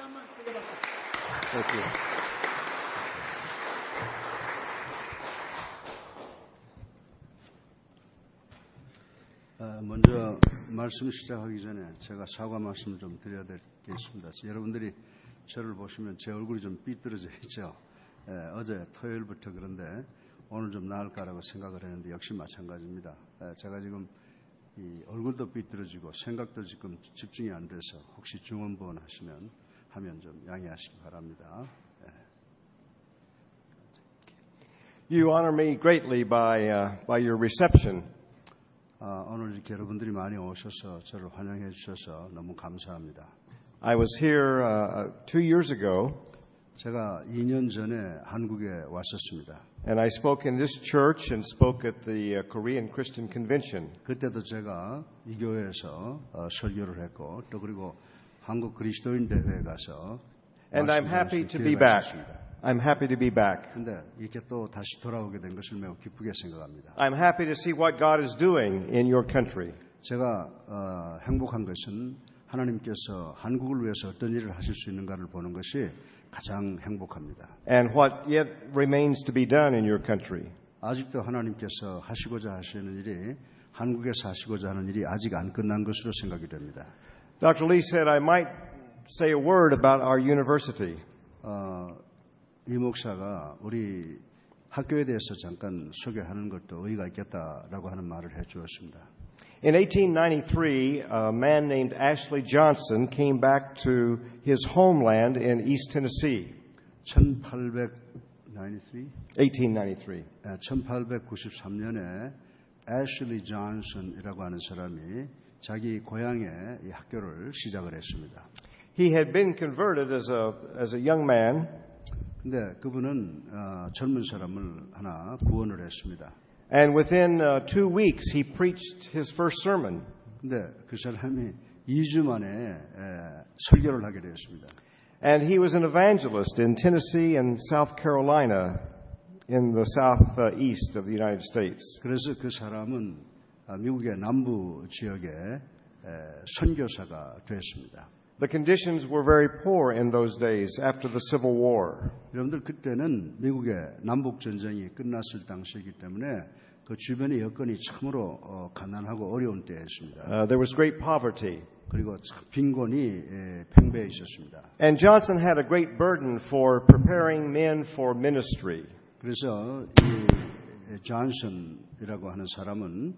한번 크게 박수. 먼저 말씀 시작하기 전에 제가 사과 말씀을 좀 드려야 되겠습니다. 여러분들이 저를 보시면 제 얼굴이 좀 삐뚤어져 있죠. 어제 토요일부터 그런데 오늘 좀 나을까라고 생각을 했는데 역시 마찬가지입니다. 제가 지금 이 얼굴도 삐뚤어지고 생각도 지금 집중이 안 돼서 혹시 중언부언 하면 좀 양해하시기 바랍니다. You honor me greatly by your reception. 오늘 이렇게 여러분들이 많이 오셔서 저를 환영해 주셔서 너무 감사합니다. I was here 2 years ago, 제가 2년 전에 한국에 왔었습니다. and I spoke in this church and spoke at the Korean Christian Convention. 그때도 제가 이 교회에서 설교를 했고 또 그리고 한국 그리스도인 대회에 가서 And I'm happy to be back. I'm happy to be back. 근데 이렇게 또 다시 돌아오게 된 것을 매우 기쁘게 생각합니다. I'm happy to see what God is doing in your country. 제가 행복한 것은 하나님께서 한국을 위해서 어떤 일을 하실 수 있는가를 보는 것이 가장 행복합니다. And what yet remains to be done in your country. 아직도 하나님께서 하시고자 하시는 일이 한국에서 하시고자 하는 일이 아직 안 끝난 것으로 생각이 됩니다. Dr. Lee said I might say a word about our university. 이 목사가 우리 학교에 대해서 잠깐 소개하는 것도 의의가 있겠다라고 하는 말을 해주었습니다. In 1893, a man named Ashley Johnson came back to his homeland in East Tennessee. 1893? 1893. 1893년에 애슐리 존슨이라고 하는 사람이 자기 고향에 이 학교를 시작을 했습니다. He had been converted as a young man. 근데 그분은 젊은 사람을 하나 구원을 했습니다. And within 2 weeks, he preached his first sermon. 근데 그 사람이 2주 만에 설교를 하게 되었습니다. And he was an evangelist in Tennessee and South Carolina in the southeast of the United States. 그래서 그 사람은 미국의 남부 지역에 선교사가 되었습니다. The conditions were very poor in those days after the Civil War. 여러분들 그때는 미국의 남북 전쟁이 끝났을 당시이기 때문에 그 주변의 여건이 참으로 가난하고 어려운 때였습니다. There was great poverty. 그리고 참 빈곤이 팽배해 있었습니다. And Johnson had a great burden for preparing men for ministry. 그래서 이 존슨이라고 하는 사람은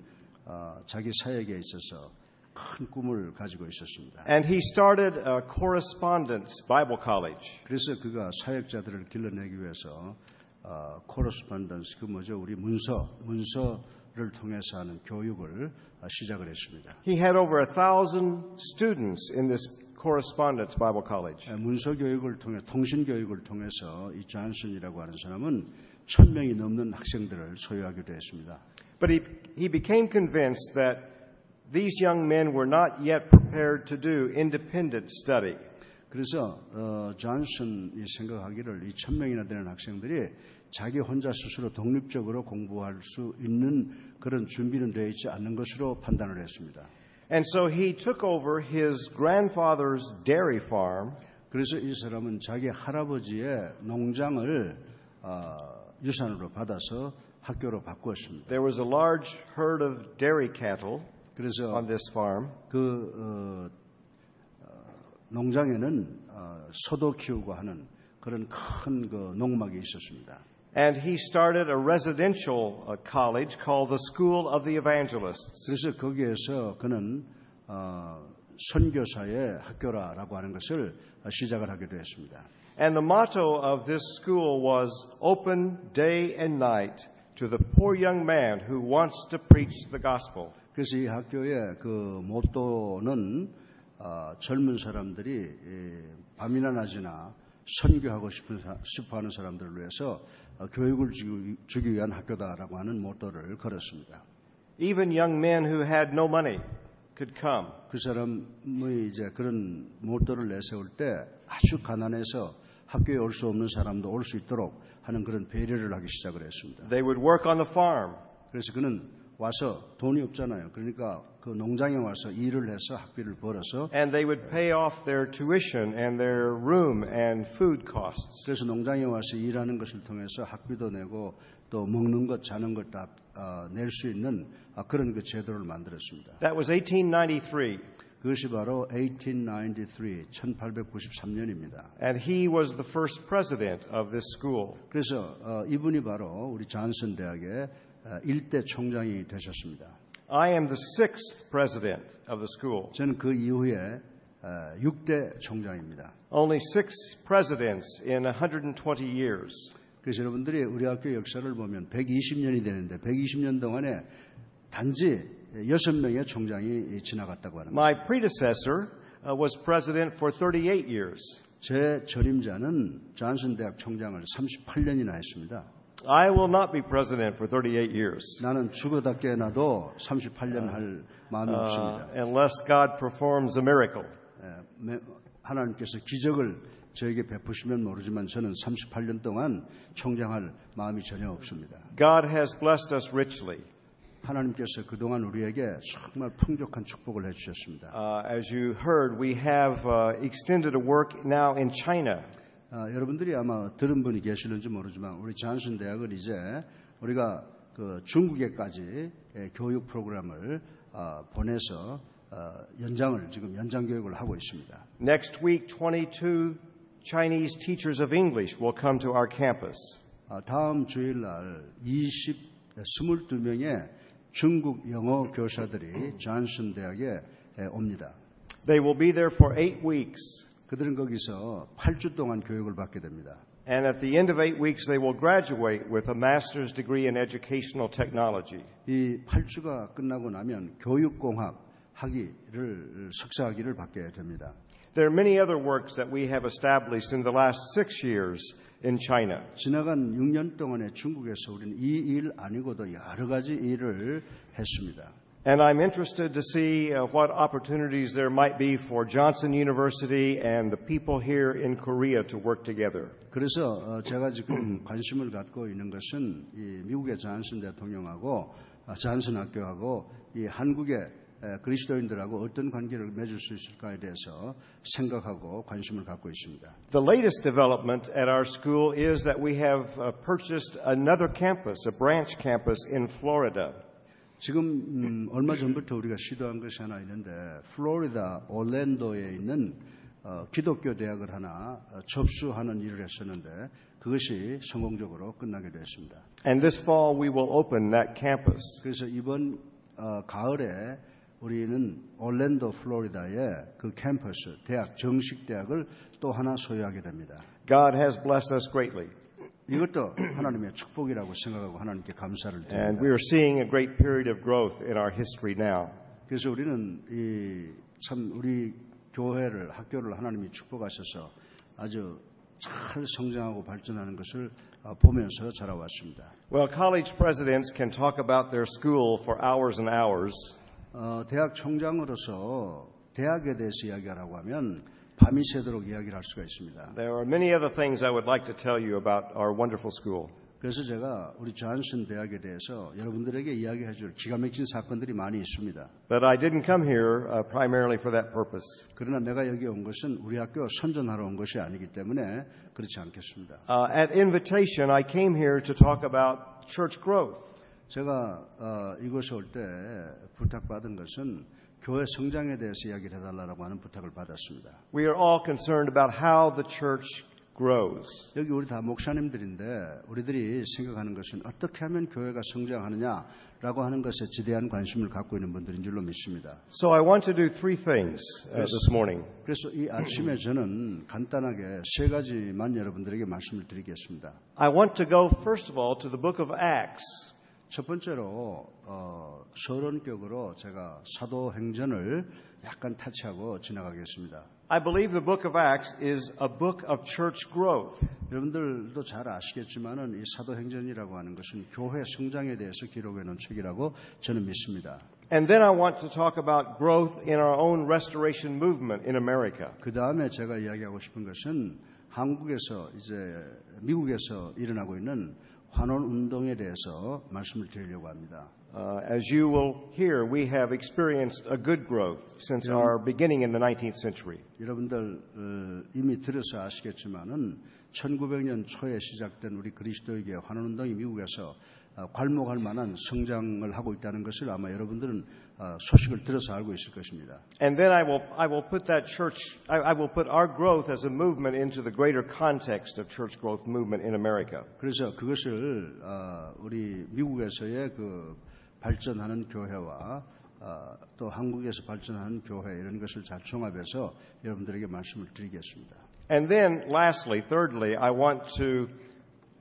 자기 사역에 있어서 큰 꿈을 가지고 있었습니다. And he started a correspondence Bible college. 그래서 그가 사역자들을 길러내기 위해서 correspondence 우리 문서를 통해서 하는 교육을 시작을 했습니다. He had over 1,000 students in this correspondence Bible college. 문서 교육을 통해 통신 교육을 통해서 이 존슨이라고 하는 사람은 1,000명이 넘는 학생들을 소유하게 되었습니다. But he became convinced that these young men were not yet prepared to do independent study. 그래서 존슨이 생각하기를 이 1,000명이나 되는 학생들이 자기 혼자 스스로 독립적으로 공부할 수 있는 그런 준비는 되어 있지 않는 것으로 판단을 했습니다. And so he took over his grandfather's dairy farm. 그래서 이 사람은 자기 할아버지의 농장을 유산으로 받아서 학교로 바꾸었습니다. There was a large herd of dairy cattle. 그래서 on this farm. 그 농장에는 소도 키우고 하는 그런 큰 그 농막이 있었습니다. And he started a residential college called the School of the Evangelists. 그래서 거기에서 그는 선교사의 학교라고 하는 것을 시작을 하게 되었습니다. And the motto of this school was open day and night to the poor young man who wants to preach the gospel. 그래서 이 학교의 그 모토는 젊은 사람들이 밤이나 낮이나 선교하고 싶어하는 사람들을 위해서 교육을 주기 위한 학교다라고 하는 모토를 걸었습니다. Even young men who had no money could come. 그 사람의 이제 그런 모토를 내세울 때 아주 가난해서 학교에 올 수 없는 사람도 올 수 있도록 하는 그런 배려를 하기 시작을 했습니다. They would work on the farm. 그래서 그는 와서 돈이 없잖아요. 그러니까 그 농장에 와서 일을 해서 학비를 벌어서 and they would pay off their tuition and their room and food costs. 그래서 농장에 와서 일하는 것을 통해서 학비도 내고 또 먹는 것, 자는 것 다 낼 수 있는 그런 그 제도를 만들었습니다. That was 1893. 그것이 바로 1893, 1893년입니다. And he was the first president of this school. 그래서 이분이 바로 우리 존슨 대학의 일대 총장이 되셨습니다. I am the sixth president of the school. 저는 그 이후에 6대 총장입니다. Only 6 presidents in 120 years. 그래서 여러분들이 우리 학교 역사를 보면 120년이 되는데 120년 동안에 단지 6명의 총장이 지나갔다고 하는 My 것입니다. predecessor was president for 38 years. 제 전임자는 존슨 대학 총장을 38년이나 했습니다. I will not be president for 38 years. 나는 죽어다 깨어나도 38년 할 마음이 없습니다. Unless God performs a miracle. 하나님께서 기적을 저에게 베푸시면 모르지만 저는 38년 동안 총장할 마음이 전혀 없습니다. God has blessed us richly. 하나님께서 그동안 우리에게 정말 풍족한 축복을 해주셨습니다. As you heard, we have extended a work now in China. 여러분들이 아마 들은 분이 계시는지 모르지만 우리 존슨 대학은 이제 우리가 그 중국에까지 교육 프로그램을 보내서 지금 연장 교육을 하고 있습니다. Next week, 22 Chinese teachers of English will come to our campus. 다음 주일날 22명의 중국 영어 교사들이 존슨 대학에 옵니다. They will be there for 8 weeks. 그들은 거기서 8주 동안 교육을 받게 됩니다. And at the end of 8 weeks, they will graduate with a master's degree in educational technology. 이 8주가 끝나고 나면 교육공학 석사 학위를 받게 됩니다. There are many other works that we have established in the last 6 years in China. 지나간 6년 동안에 중국에서 우리는 이 일 아니고도 여러 가지 일을 했습니다. And I'm interested to see what opportunities there might be for Johnson University and the people here in Korea to work together. 그래서 제가 지금 관심을 갖고 있는 것은 이 미국의 존슨 대통령하고 존슨 학교하고 이 한국의 그리스도인들하고 어떤 관계를 맺을 수 있을까에 대해서 생각하고 관심을 갖고 있습니다. The latest development at our school is that we have purchased another campus, a branch campus in Florida. 지금 얼마 전부터 우리가 시도한 것이 하나 있는데 플로리다 올랜도에 있는 기독교 대학을 하나 접수하는 일을 했었는데 그것이 성공적으로 끝나게 되었습니다. And this fall we will open that campus. 그래서 이번 가을에 우리는 올랜도 플로리다의 그 캠퍼스 대학 정식 대학을 또 하나 소유하게 됩니다. God has blessed us greatly. 이것도 하나님의 축복이라고 생각하고 하나님께 감사를 드립니다. And we are seeing a great period of growth in our history now. 그래서 우리는 참 우리 교회를 학교를 하나님이 축복하셔서 아주 잘 성장하고 발전하는 것을 보면서 자라왔습니다. Well, college presidents can talk about their school for hours and hours. 대학 총장으로서 대학에 대해서 이야기하라고 하면 밤이 새도록 이야기를 할 수가 있습니다. There are many other things I would like to tell you about our wonderful school. 그래서 제가 우리 존슨 대학에 대해서 여러분들에게 이야기해 줄 기가 막힌 사건들이 많이 있습니다. But I didn't come here primarily for that purpose. 그러나 내가 여기 온 것은 우리 학교 선전하러 온 것이 아니기 때문에 그렇지 않겠습니다. At invitation, I came here to talk about church growth. 제가 이곳에 올 때 부탁받은 것은 교회 성장에 대해서 이야기를 해달라고 하는 부탁을 받았습니다. We are all concerned about how the church grows. 여기 우리 다 목사님들인데 우리들이 생각하는 것은 어떻게 하면 교회가 성장하느냐라고 하는 것에 지대한 관심을 갖고 있는 분들인 줄로 믿습니다. So I want to do 3 things this morning. 그래서 이 아침에 저는 간단하게 3가지만 여러분들에게 말씀을 드리겠습니다. I want to go first of all to the book of Acts. 첫 번째로 서론격으로 제가 사도행전을 약간 터치하고 지나가겠습니다. I believe the book of Acts is a book of church growth. 여러분들도 잘 아시겠지만은 이 사도행전이라고 하는 것은 교회 성장에 대해서 기록해 놓은 책이라고 저는 믿습니다. And then I want to talk about growth in our own restoration movement in America. 그 다음에 제가 이야기하고 싶은 것은 한국에서 이제 미국에서 일어나고 있는 환원 운동에 대해서 말씀을 드리려고 합니다. As you will hear, we have experienced a good growth since our beginning in the 19th century. 여러분들 이미 들어서 아시겠지만은 1900년 초에 시작된 우리 그리스도의 교회 환원 운동이 미국에서 괄목할 만한 성장을 하고 있다는 것을 아마 여러분들은 소식을 들어서 알고 있을 것입니다. And then I will put that church, I will put our growth as a movement into the greater context of church growth movement in America. 그래서 그것을 우리 미국에서의 그 발전하는 교회와 또 한국에서 발전하는 교회 이런 것을 잘 종합해서 여러분들에게 말씀을 드리겠습니다. And then lastly, thirdly, I want to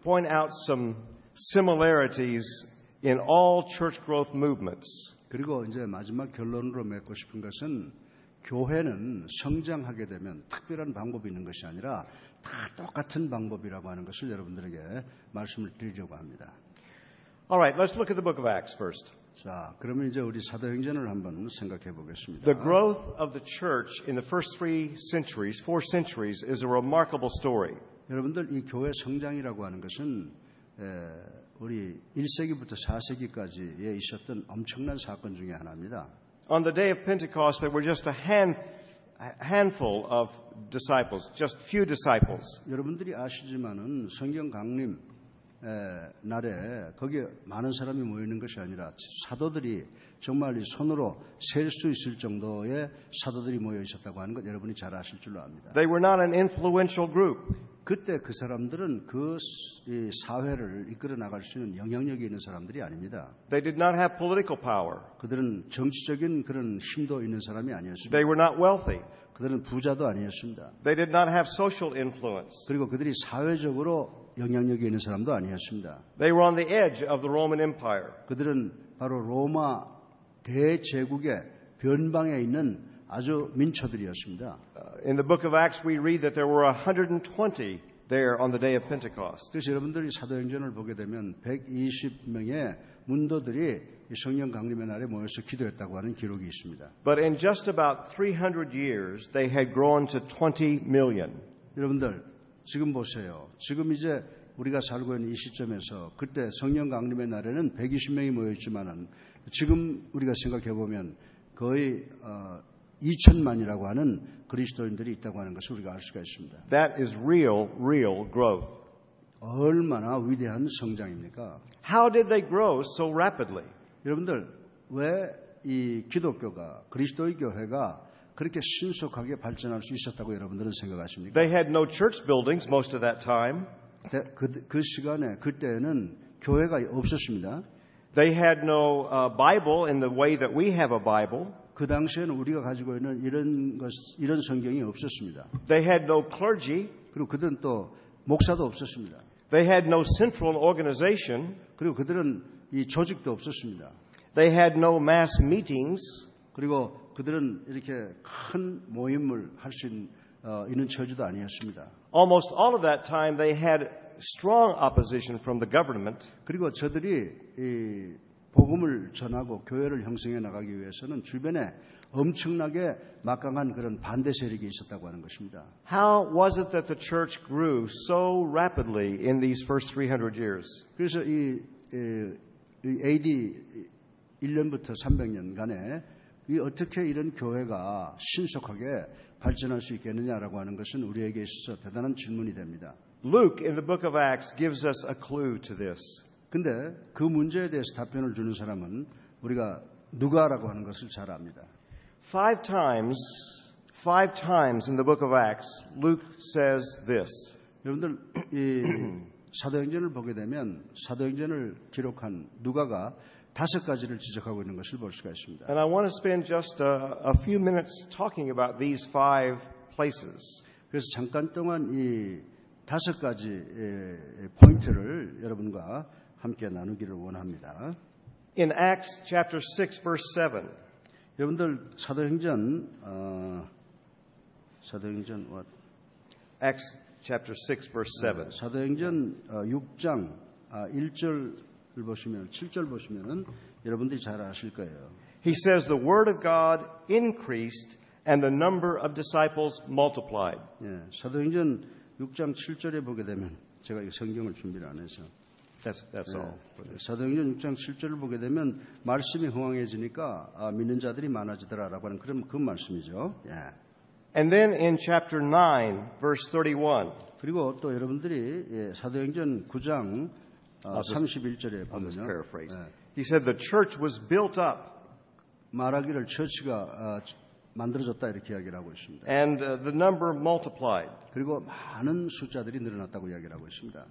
point out some similarities in all church growth movements. 그리고 이제 마지막 결론으로 맺고 싶은 것은 교회는 성장하게 되면 특별한 방법이 있는 것이 아니라 다 똑같은 방법이라고 하는 것을 여러분들에게 말씀을 드리려고 합니다. All right, let's look at the book of Acts first. 자, 그러면 이제 우리 사도행전을 한번 생각해 보겠습니다. The growth of the church in the first four centuries, is a remarkable story. 여러분들 이 교회 성장이라고 하는 것은 우리 1세기부터 4세기까지에 있었던 엄청난 사건 중에 하나입니다. On the day of Pentecost, there were just a handful of disciples, just few disciples. 여러분들이 아시지만은 성경 강림 날에 거기에 많은 사람이 모이는 것이 아니라 사도들이 정말 손으로 셀 수 있을 정도의 사도들이 모여 있었다고 하는 것 여러분이 잘 아실 줄로 압니다. They were not an influential group. 그때 그 사람들은 그 사회를 이끌어 나갈 수 있는 영향력이 있는 사람들이 아닙니다. They did not have political power. 그들은 정치적인 그런 힘도 있는 사람이 아니었습니다. They were not wealthy. 그들은 부자도 아니었습니다. They did not have social influence. 그리고 그들이 사회적으로 영향력이 있는 사람도 아니었습니다. They were on the edge of the Roman Empire. 그들은 바로 로마 대제국의 변방에 있는 아주 민초들이었습니다. In the book of Acts, we read that there were 120 there on the day of Pentecost. 그래서 여러분들이 사도행전을 보게 되면 120명의 문도들이 성령 강림의 날에 모여서 기도했다고 하는 기록이 있습니다. But in just about 300 years, they had grown to 20 million. 여러분들 지금 보세요. 지금 이제 우리가 살고 있는 이 시점에서 그때 성령 강림의 날에는 120명이 모였지만은 지금 우리가 생각해 보면 거의 2천만이라고 하는 그리스도인들이 있다고 하는 것을 우리가 알 수가 있습니다. That is real growth. 얼마나 위대한 성장입니까? How did they grow so rapidly? 여러분들 왜 이 기독교가 그리스도의 교회가 그렇게 신속하게 발전할 수 있었다고 여러분들은 생각하십니까? They had no church buildings most of that time. 그 시간에 그때는 교회가 없었습니다. They had no Bible in the way that we have a Bible. 그 당시에는 우리가 가지고 있는 이런 성경이 없었습니다. They had no clergy. 그리고 그들은 또 목사도 없었습니다. They had no central organization. 그리고 그들은 이 조직도 없었습니다. They had no mass meetings. 그리고 그들은 이렇게 큰 모임을 할 수 있는 처지도 아니었습니다. Almost all of that time they had strong opposition from the government. 그리고 저들이 이 복음을 전하고 교회를 형성해 나가기 위해서는 주변에 엄청나게 막강한 그런 반대 세력이 있었다고 하는 것입니다. How was it that the church grew so rapidly in these first 300 years? 그래서 이 AD 1년부터 300년간에 이 어떻게 이런 교회가 신속하게 발전할 수 있겠느냐라고 하는 것은 우리에게 있어서 대단한 질문이 됩니다. Luke in the book of Acts gives us a clue to this. 근데 그 문제에 대해서 답변을 주는 사람은 우리가 누가라고 하는 것을 잘 압니다. Five times in the book of Acts, Luke says this. 여러분들 이 사도행전을 보게 되면 사도행전을 기록한 누가가 5가지를 지적하고 있는 것을 볼 수가 있습니다. And I want to spend just a few minutes talking about these 5 places. 그래서 잠깐 동안 이 5가지 포인트를 여러분과 함께 나누기를 원합니다. In Acts chapter 6 verse 7. 여러분들 사도행전 Acts chapter 6 verse 7. 사도행전 6장 1절을 보시면 7절 보시면은 여러분들이 잘 아실 거예요. He says the word of God increased and the number of disciples multiplied. 예, 사도행전 6장 7절에 보게 되면 제가 이 성경을 준비를 안 해서 That's all. 사도행전 6장 7절을 보게 되면 말씀이 흥황해지니까 믿는 자들이 많아지더라라고 하는 그 말씀이죠. 예. And then in chapter 9, verse 31. 그리고 또 여러분들이 사도행전 9장 31절에 보면요. He said the church was built up. 말하기를 처치가 만들어졌다 이렇게 이야기를 하고 있습니다. And the number multiplied. 그리고 많은 숫자들이 늘어났다고 이야기를 하고 있습니다.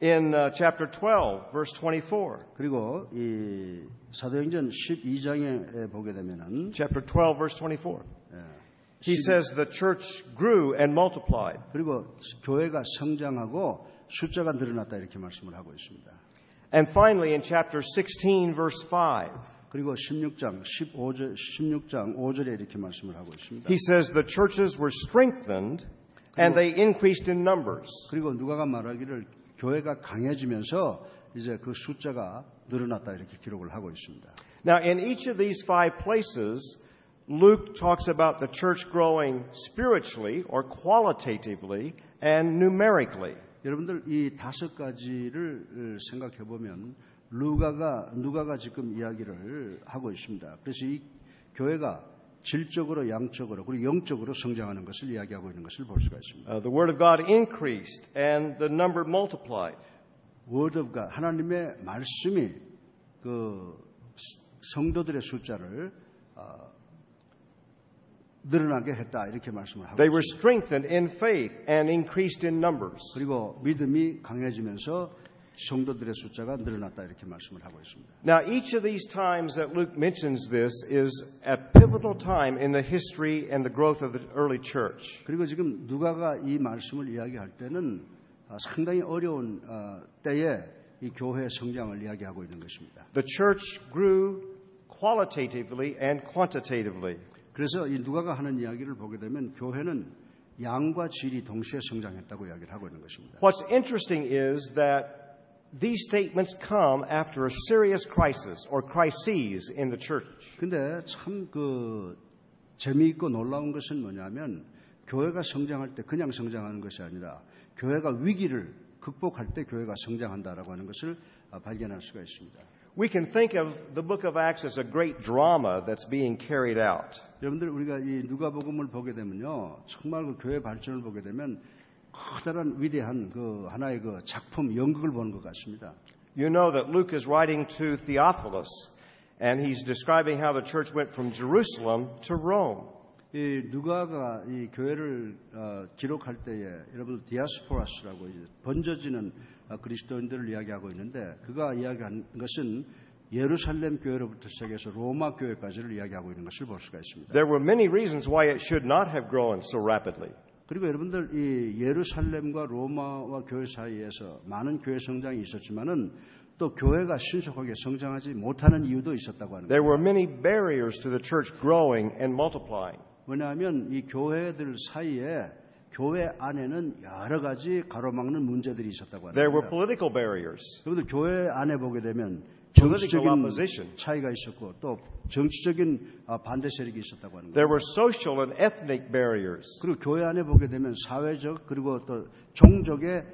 In chapter 12, verse 24. 그리고 이 사도행전 12장에 보게 되면은 chapter 12, verse 24. He says the church grew and multiplied. 그리고 교회가 성장하고 숫자가 늘어났다 이렇게 말씀을 하고 있습니다. And finally in chapter 16, verse 5. 그리고 16장 5절에 이렇게 말씀을 하고 있습니다. He says the churches were strengthened and they increased in numbers. 그리고 누가가 말하기를 교회가 강해지면서 이제 그 숫자가 늘어났다 이렇게 기록을 하고 있습니다. Now in each of these five places Luke talks about the church growing spiritually or qualitatively and numerically. 여러분들 이 다섯 가지를 생각해 보면 누가가 지금 이야기를 하고 있습니다. 그래서 이 교회가 질적으로 양적으로 그리고 영적으로 성장하는 것을 이야기하고 있는 것을 볼 수가 있습니다. The word of God increased and the number multiplied. Word of God 하나님의 말씀이 그 성도들의 숫자를 늘어나게 했다 이렇게 말씀을 하고 They were strengthened in faith and increased in numbers. 그리고 믿음이 강해지면서 성도들의 숫자가 늘어났다 이렇게 말씀을 하고 있습니다. Now each of these times that Luke mentions this is a pivotal time in the history and the growth of the early church. 그리고 지금 누가가 이 말씀을 이야기할 때는 상당히 어려운 때에 이 교회의 성장을 이야기하고 있는 것입니다. The church grew qualitatively and quantitatively. 그래서 이 누가가 하는 이야기를 보게 되면 교회는 양과 질이 동시에 성장했다고 이야기를 하고 있는 것입니다. What's interesting is that these statements come after a serious crisis or crises in the church. 근데 참 그 재미있고 놀라운 것은 뭐냐면 교회가 성장할 때 그냥 성장하는 것이 아니라 교회가 위기를 극복할 때 교회가 성장한다라고 하는 것을 발견할 수가 있습니다. We can think of the book of Acts as a great drama that's being carried out. 여러분들 우리가 이 누가복음을 보게 되면요. 정말 그 교회 발전을 보게 되면 커다란 위대한 그 하나의 그 작품 연극을 보는 것 같습니다. You know that Luke is writing to Theophilus and he's describing how the church went from Jerusalem to Rome. 이 누가가 이 교회를 기록할 때에 여러분 디아스포라스라고 이제 번져지는 그리스도인들을 이야기하고 있는데 그가 이야기한 것은 예루살렘 교회로부터 시작해서 로마 교회까지를 이야기하고 있는 것을 볼 수가 있습니다. There were many reasons why it should not have grown so rapidly. 그리고 여러분들 이 예루살렘과 로마와 교회 사이에서 많은 교회 성장이 있었지만은 또 교회가 신속하게 성장하지 못하는 이유도 있었다고 하는 거예요. There were many barriers to the church growing and multiplying. 왜냐하면 이 교회들 사이에 교회 안에는 여러 가지 가로막는 문제들이 있었다고 하는 There were 거예요. political barriers. 여러분들 교회 안에 보게 되면 Political 정치적인 opposition. 차이가 있었고 또 정치적인 반대 세력이 있었다고 하는 There 거예요. were social and ethnic barriers. 그리고 교회 안에 보게 되면 사회적 그리고 또 종족의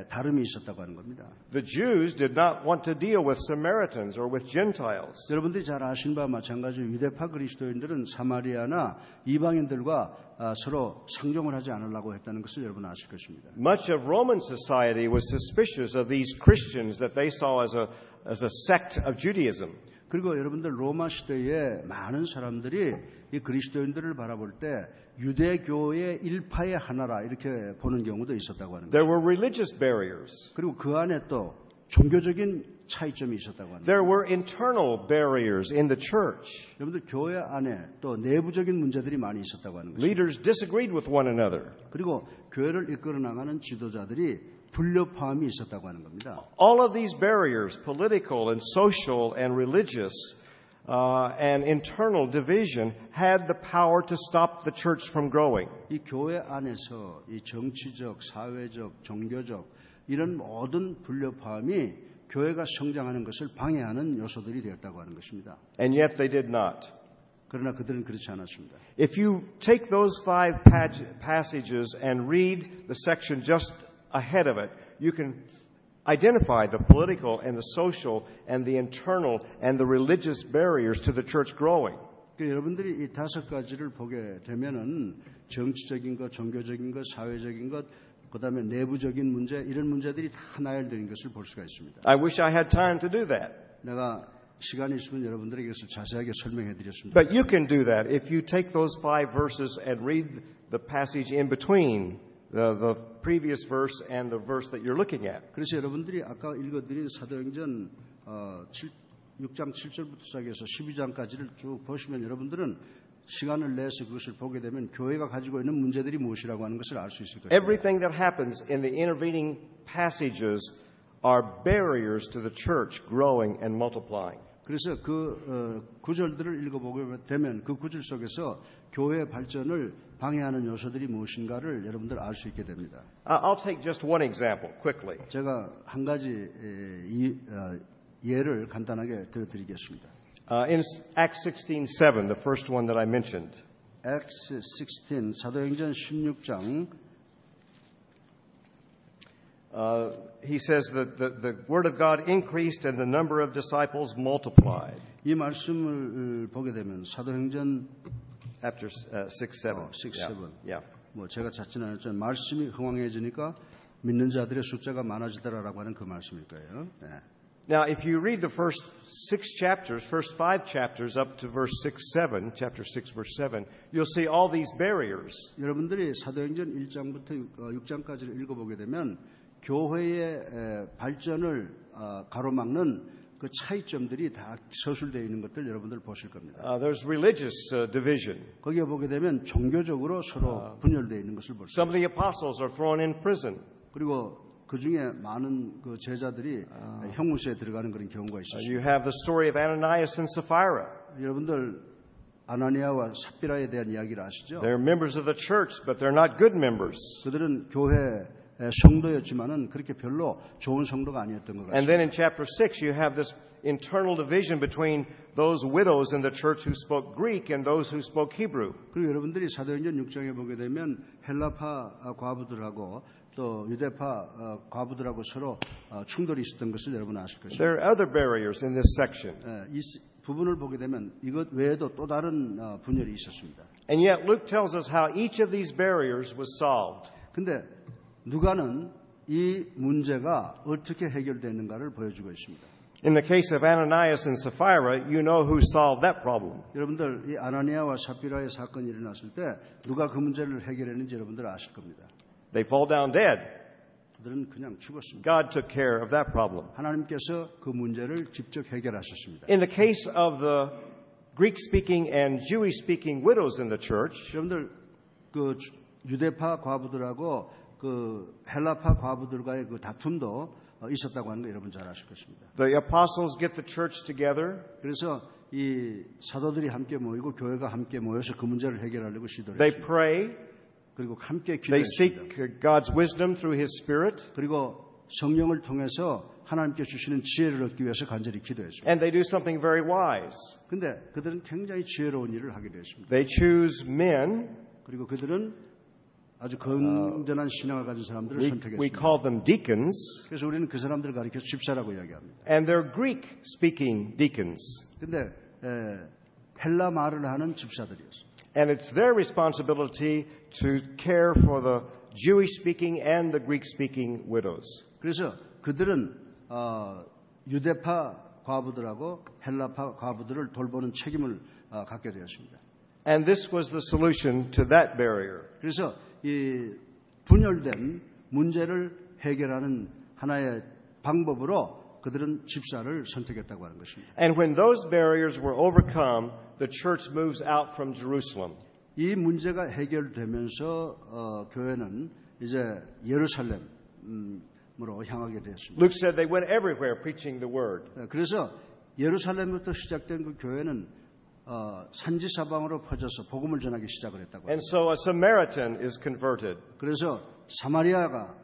다름이 있었다고 하는 겁니다. The Jews did not want to deal with Samaritans or with Gentiles. 여러분들이 잘 아신 바와 마찬가지로 유대파 그리스도인들은 사마리아나 이방인들과 서로 상종을 하지 않으려고 했다는 것을 여러분 아실 것입니다. Much of Roman society was suspicious of these Christians that they saw as a sect of Judaism. 그리고 여러분들 로마 시대에 많은 사람들이 이 그리스도인들을 바라볼 때 유대교의 일파의 하나라 이렇게 보는 경우도 있었다고 하는 There 거죠. were religious barriers. 그리고 그 안에 또 종교적인 차이점이 있었다고 하는 There 거죠. were internal barriers in the church. 여러분들 교회 안에 또 내부적인 문제들이 많이 있었다고 하는 거죠. Leaders disagreed with one another. 그리고 교회를 이끌어 나가는 지도자들이 불협화음이 있었다고 하는 겁니다. All of these barriers, political and social and religious and internal division, had the power to stop the church from growing. 이 교회 안에서 이 정치적, 사회적, 종교적 이런 모든 불협화음이 교회가 성장하는 것을 방해하는 요소들이 되었다고 하는 것입니다. And yet they did not. 그러나 그들은 그렇지 않았습니다. If you take those five passages and read the section just ahead of it, you can identify the political and the social and the internal and the religious barriers to the church growing. 여러분들이 이 5가지를 보게 되면은 정치적인 것, 종교적인 것, 사회적인 것, 그다음에 내부적인 문제 이런 문제들이 다 나열되는 것을 볼 수가 있습니다. I wish I had time to do that. 내가 시간이 있으면 여러분들에게 이것을 자세하게 설명해 드렸습니다. But you can do that if you take those 5 verses and read the passage in between the previous verse and the verse that you're looking at. 그래서 여러분들이 아까 읽어드린 사도행전 6장 7절부터 시작해서 12장까지를 쭉 보시면 여러분들은 시간을 내서 그것을 보게 되면 교회가 가지고 있는 문제들이 무엇이라고 하는 것을 알 수 있을 것입니다. Everything that happens in the intervening passages are barriers to the church growing and multiplying. 그래서 그 구절들을 읽어보게 되면 그 구절 속에서 교회의 발전을 방해하는 요소들이 무엇인가를 여러분들 알 수 있게 됩니다. I'll take just one example quickly. 제가 한 가지 예를 간단하게 들어드리겠습니다. In Acts 16:7, the first one that I mentioned. Acts 16, 사도행전 16장. He says that the word of God increased and the number of disciples multiplied. 이 말씀을 보게 되면 사도행전 After 6:7. 6:7. Yeah. 뭐 제가 찾지는 않았지만 말씀이 흥왕해지니까 믿는 자들의 숫자가 많아지더라라고 하는 그 말씀일 거예요. 네. Now, if you read the first 5 chapters up to verse 6-7, chapter 6, verse 7, you'll see all these barriers. 여러분들이 사도행전 1장부터 6장까지를 읽어보게 되면 교회의 발전을 가로막는 그 차이점들이 다 서술되어 있는 것들 여러분들 보실 겁니다. There's religious division. 거기에 보게 되면 종교적으로 서로 분열되어 있는 것을 볼 수 Some of the 있습니다. apostles are thrown in prison. 그리고 그 중에 많은 그 제자들이 형무소에 들어가는 그런 경우가 You 있었습니다. have the story of Ananias and Sapphira. 여러분들 아나니아와 삽비라에 대한 이야기를 아시죠? They're members of the church, but they're not good members. 그들은 교회 성도였지만은 그렇게 별로 좋은 성도가 아니었던 것 And then 같습니다. in chapter 6, you have this internal division between those widows in the church who spoke Greek and those who spoke Hebrew. 그리고 여러분들이 사도행전 6장에 보게 되면 헬라파 과부들하고 또 유대파 과부들하고 서로 충돌이 있었던 것을 여러분 아실 것입니다. There are other barriers in this section. 이 부분을 보게 되면 이것 외에도 또 다른 분열이 있었습니다. And yet Luke tells us how each of these barriers was solved. 근데 누가는 이 문제가 어떻게 해결되는가를 보여주고 있습니다. In the case of Ananias and Sapphira, you know who solved that problem. 여러분들 이 아나니아와 삽비라의 사건이 일어났을 때 누가 그 문제를 해결했는지 여러분들 아실 겁니다. They fall down dead. 그들은 그냥 죽었습니다. God took care of that problem. 하나님께서 그 문제를 직접 해결하셨습니다. In the case of the Greek-speaking and Jewish-speaking widows in the church, 여러분들 그 유대파 과부들하고 그 헬라파 과부들과의 그 다툼도 있었다고 하는 거 여러분 잘 아실 것입니다. the apostles get the church together. 그래서 이 사도들이 함께 모이고 교회가 함께 모여서 그 문제를 해결하려고 시도를 They 했습니다. pray. 그리고 함께 They 기도했습니다. seek God's wisdom through His Spirit. 그리고 성령을 통해서 하나님께 주시는 지혜를 얻기 위해서 간절히 기도했습니다. And they do something very wise. 근데 그들은 굉장히 지혜로운 일을 하게 되었습니다. They choose men. 그리고 그들은 아주 건전한 신앙을 가진 사람들을 We 선택했습니다. call them deacons. 그래서 우리는 그 사람들을 가리켜서 집사라고 이야기합니다. And they're Greek-speaking deacons. 근데 헬라 말을 하는 집사들이었습니다. And it's their responsibility to care for the Jewish-speaking and the Greek-speaking widows. 그래서 그들은 유대파 과부들하고 헬라파 과부들을 돌보는 책임을 갖게 되었습니다. And this was the solution to that barrier. 그래서 이 분열된 문제를 해결하는 하나의 방법으로 그들은 집사를 선택했다고 하는 것입니다. And when those barriers were overcome, the church moves out from Jerusalem. 이 문제가 해결되면서 교회는 이제 예루살렘으로 향하게 되었습니다. Luke said they went everywhere preaching the word. 그래서 예루살렘부터 시작된 그 교회는 산지사방으로 퍼져서 복음을 전하기 시작을 했다고 합니다. And so a Samaritan is converted. 그래서 사마리아가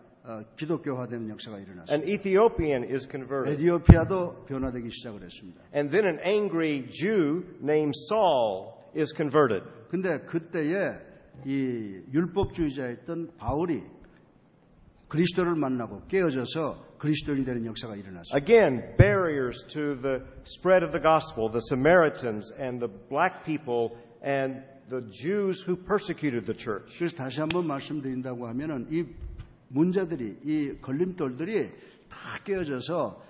기독교화되는 역사가 일어났습니다. An Ethiopian is converted. 에티오피아도 변화되기 시작을 했습니다. And then an angry Jew named Saul is converted. 근데 그때에 이 율법주의자였던 바울이 그리스도를 만나고 깨어져서 그리스도인이 되는 역사가 일어났습니다. Again, barriers to the spread of the gospel, the Samaritans and the black people and the Jews who persecuted the church. 그래서 다시 한번 말씀드린다고 하면은 이 문제들이, 이 걸림돌들이 다 깨어져서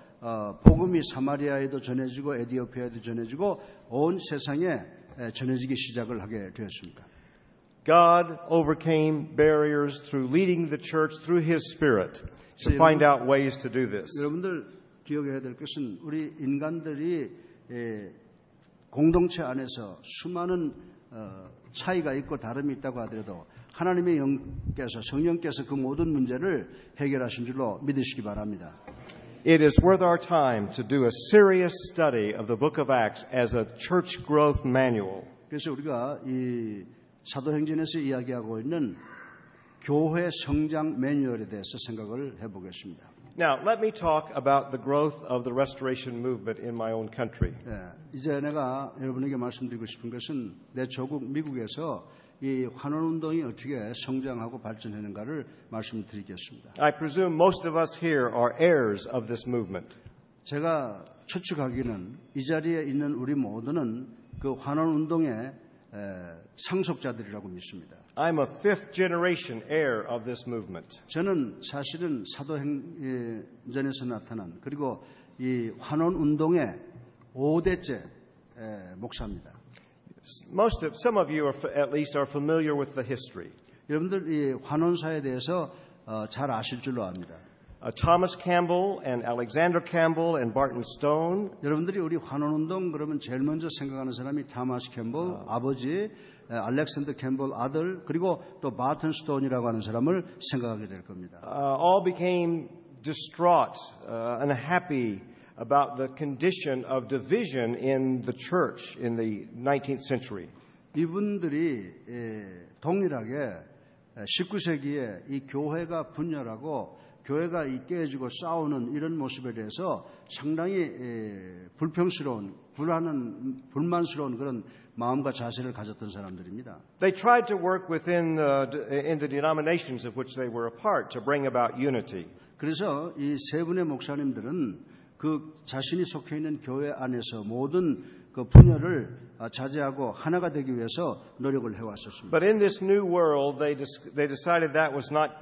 복음이 사마리아에도 전해지고 에티오피아에도 전해지고 온 세상에 전해지기 시작을 하게 되었습니다. God overcame barriers through leading the church through His Spirit to find out ways to do this. 여러분들 기억해야 될 것은 우리 인간들이 공동체 안에서 수많은 차이가 있고 다름이 있다고 하더라도 하나님의 영께서 성령께서 그 모든 문제를 해결하신 줄로 믿으시기 바랍니다. It is worth our time to do a serious study of the book of Acts as a church growth manual. 그래서 우리가 이 사도행전에서 이야기하고 있는 교회 성장 매뉴얼에 대해서 생각을 해보겠습니다. Now, let me talk about the growth of the restoration movement in my own country. 이제 내가 여러분에게 말씀드리고 싶은 것은 내 조국 미국에서 이 환원운동이 어떻게 성장하고 발전하는가를 말씀드리겠습니다. I presume most of us here are heirs of this movement. 제가 추측하기는 이 자리에 있는 우리 모두는 그 환원운동의 상속자들이라고 믿습니다. I'm a fifth generation heir of this movement. 저는 사실은 사도행전에서 나타난 그리고 이 환원운동의 5대째 목사입니다. Some of you at least are familiar with the history. 여러분들 이 환원사에 대해서 잘 아실 줄로 압니다. Thomas Campbell and Alexander Campbell and Barton Stone. 여러분들이 우리 환원운동 그러면 제일 먼저 생각하는 사람이 토마스 캠벨 아버지, 알렉산더 캠벨 아들, 그리고 또 바튼 스톤이라고 하는 사람을 생각하게 될 겁니다. All became distraught, unhappy about the condition of division in the church in the 19th century. 이분들이 동일하게 19세기에 이 교회가 분열하고 교회가 깨어지고 싸우는 이런 모습에 대해서 상당히 불평스러운, 불만스러운 그런 마음과 자세를 가졌던 사람들입니다. They tried to work within in the denominations of which they were a part to bring about unity. 그래서 이 세 분의 목사님들은 그 자신이 속해 있는 교회 안에서 모든 그 분열을 자제하고 하나가 되기 위해서 노력을 해왔었습니다. But in this new world, they decided that was not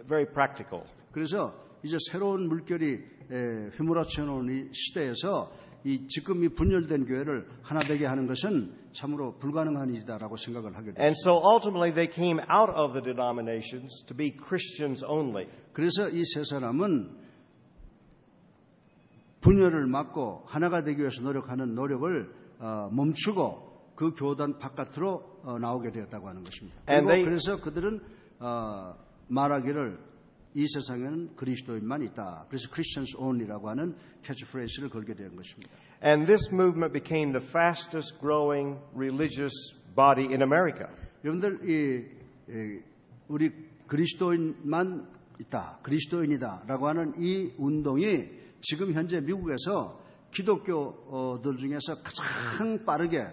very practical. 그래서 이제 새로운 물결이 휘몰아쳐 놓은 이 시대에서 지금 이 분열된 교회를 하나 되게 하는 것은 참으로 불가능한 일이다라고 생각을 하게 됐습니다. And so ultimately they came out of the denominations to be Christians only. 그래서 이 세 사람은 분열을 막고 하나가 되기 위해서 노력하는 노력을 멈추고 그 교단 바깥으로 나오게 되었다고 하는 것입니다. 그래서 그들은 말하기를 이 세상에는 그리스도인만 있다. 그래서 Christians only라고 하는 캐치프레이즈를 걸게 된 것입니다. And this movement became the fastest growing religious body in America. 여러분들 우리 그리스도인만 있다. 그리스도인이다라고 하는 이 운동이 지금 현재 미국에서 기독교들 중에서 가장 빠르게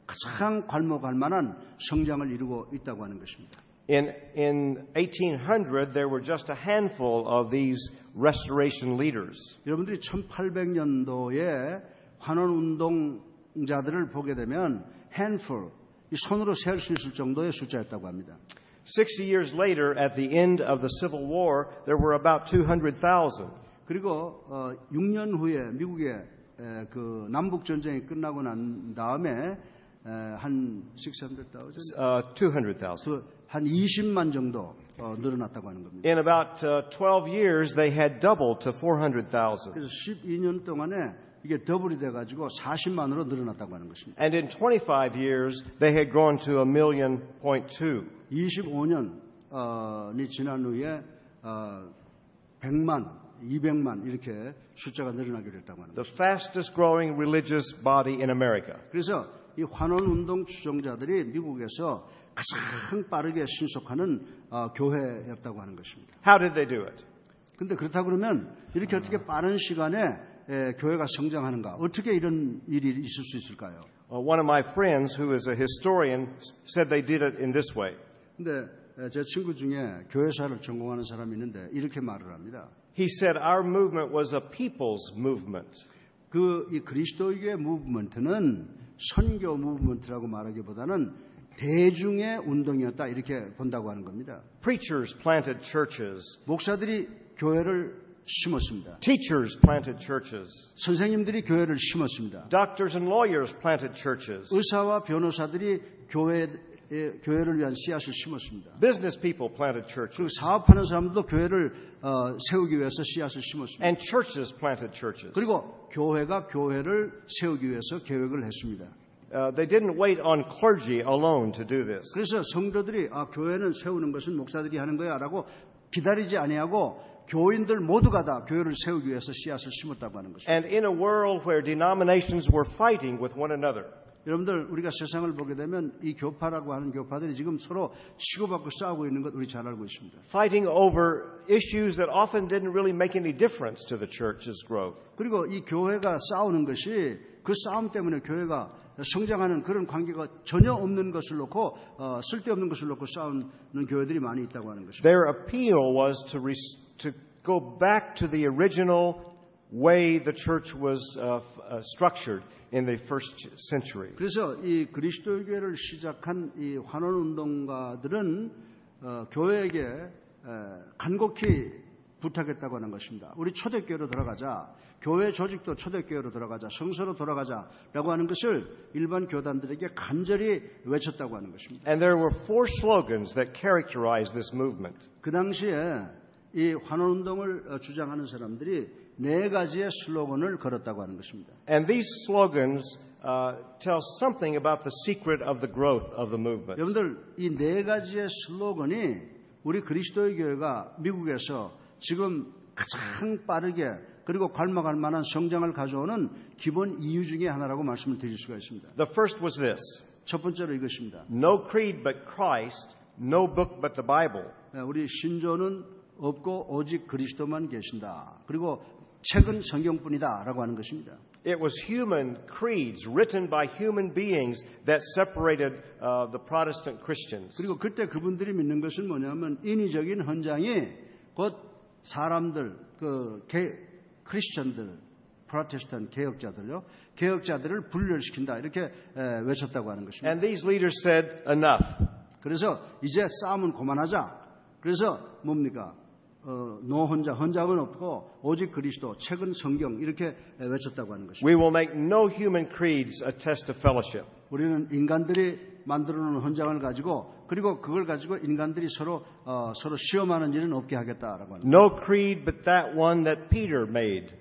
가장 괄목할 만한 성장을 이루고 있다고 하는 것입니다. In 1800, there were just a handful of these restoration leaders. 여러분들이 1800년도에 환원운동자들을 보게 되면 handful, 이 손으로 셀 수 있을 정도의 숫자였다고 합니다. 60 years later, at the end of the Civil War, there were about 200,000. 그리고 6년 후에 미국의 그 남북 전쟁이 끝나고 난 다음에 한 600,000, 200,000. 한 20만 정도 늘어났다고 하는 겁니다. In about 12 years, they had doubled to 400,000. 그래서 12년 동안에 이게 더블이 돼가지고 40만으로 늘어났다고 하는 것입니다. And in 25 years, they had grown to 1.2 million. 25년이 지난 후에 100만, 200만 이렇게 숫자가 늘어나게 됐다고 하는 The 것입니다. fastest growing religious body in America. 그래서 이 환원운동 추종자들이 미국에서 가장 빠르게 신속하는 교회였다고 하는 것입니다. How did they do it? 근데 그렇다 그러면 이렇게 어떻게 빠른 시간에 교회가 성장하는가? 어떻게 이런 일이 있을 수 있을까요? One of my friends, who is a historian, said they did it in this way. 근데 제 친구 중에 교회사를 전공하는 사람이 있는데 이렇게 말을 합니다. He said our movement was a people's movement. 이 그리스도교의 무브먼트는 선교 무브먼트라고 말하기보다는 대중의 운동이었다 이렇게 본다고 하는 겁니다. Preachers planted churches. 목사들이 교회를 심었습니다. Teachers planted churches. 선생님들이 교회를 심었습니다. Doctors and lawyers planted churches. 의사와 변호사들이 교회를 위한 씨앗을 심었습니다. Business people planted churches. 그리고 사업하는 사람들도 교회를 세우기 위해서 씨앗을 심었습니다. And churches planted churches. 그리고 교회가 교회를 세우기 위해서 계획을 했습니다. They didn't wait on clergy alone to do this. 그래서 성도들이 교회는 세우는 것은 목사들이 하는 거야라고 기다리지 아니하고 교인들 모두가 다 교회를 세우기 위해서 씨앗을 심었다고 하는 것입니다. And in a world where denominations were fighting with one another. 여러분들 우리가 세상을 보게 되면 이 교파라고 하는 교파들이 지금 서로 치고받고 싸우고 있는 것 우리 잘 알고 있습니다. Fighting over issues that often didn't really make any difference to the church's growth. 그리고 이 교회가 싸우는 것이 그 싸움 때문에 교회가 성장하는 그런 관계가 전혀 없는 것을 놓고 쓸데없는 것을 놓고 싸우는 교회들이 많이 있다고 하는 것입니다. Their appeal was to go back to the original way the church was structured in the first century. 그래서 이 그리스도교회를 시작한 이 환원 운동가들은 교회에게 간곡히 부탁했다고 하는 것입니다. 우리 초대교회로 돌아가자. 교회 조직도 초대교회로 돌아가자. 성서로 돌아가자라고 하는 것을 일반 교단들에게 간절히 외쳤다고 하는 것입니다. And there were 4 slogans that characterized this movement. 그 당시에 이 환원 운동을 주장하는 사람들이 4가지의 슬로건을 걸었다고 하는 것입니다. And these slogans tell something about the secret of the growth of the movement. 여러분들 이 4가지의 슬로건이 우리 그리스도의 교회가 미국에서 지금 가장 빠르게 그리고 갈망할 만한 성장을 가져오는 기본 이유 중에 하나라고 말씀을 드릴 수가 있습니다. The first was this. 첫 번째로 이것입니다. No creed but Christ, no book but the Bible. 우리 신조는 없고 오직 그리스도만 계신다. 그리고 책은 성경뿐이다라고 하는 것입니다. It was human creeds written by human beings that separated the Protestant Christians. 그리고 그때 그분들이 믿는 것은 뭐냐면 인위적인 헌장이 곧 사람들, 크리스천들, 프로테스탄트 개혁자들을 분열시킨다 이렇게 외쳤다고 하는 것입니다. And these leaders said, enough. 그래서 이제 싸움은 그만하자. 그래서 뭡니까? 헌장은 없고 오직 그리스도, 책은 성경 이렇게 외쳤다고 하는 것입니다. We will make no human creeds a test of fellowship. 우리는 인간들이 만들어놓은 헌장을 가지고 그리고 그걸 가지고 인간들이 서로 시험하는 일은 없게 하겠다라고 하는. No creed but that one that Peter made.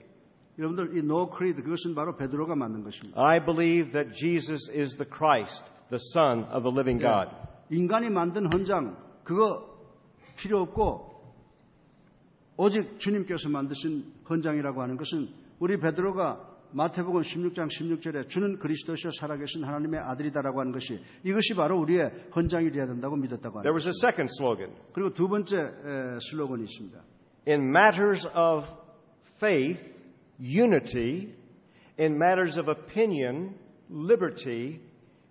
여러분들 이 no creed 그것은 바로 베드로가 만든 것입니다. I believe that Jesus is the Christ, the Son of the living God. 인간이 만든 헌장 그거 필요 없고 오직 주님께서 만드신 헌장이라고 하는 것은 우리 베드로가 마태복음 16장 16절에 주는 그리스도시요 살아계신 하나님의 아들이다라고 하는 것이 이것이 바로 우리의 헌장이 되어야 된다고 믿었다고 There 합니다. was a second slogan. 그리고 두 번째 슬로건이 있습니다. In matters of faith, unity. In matters of opinion, liberty.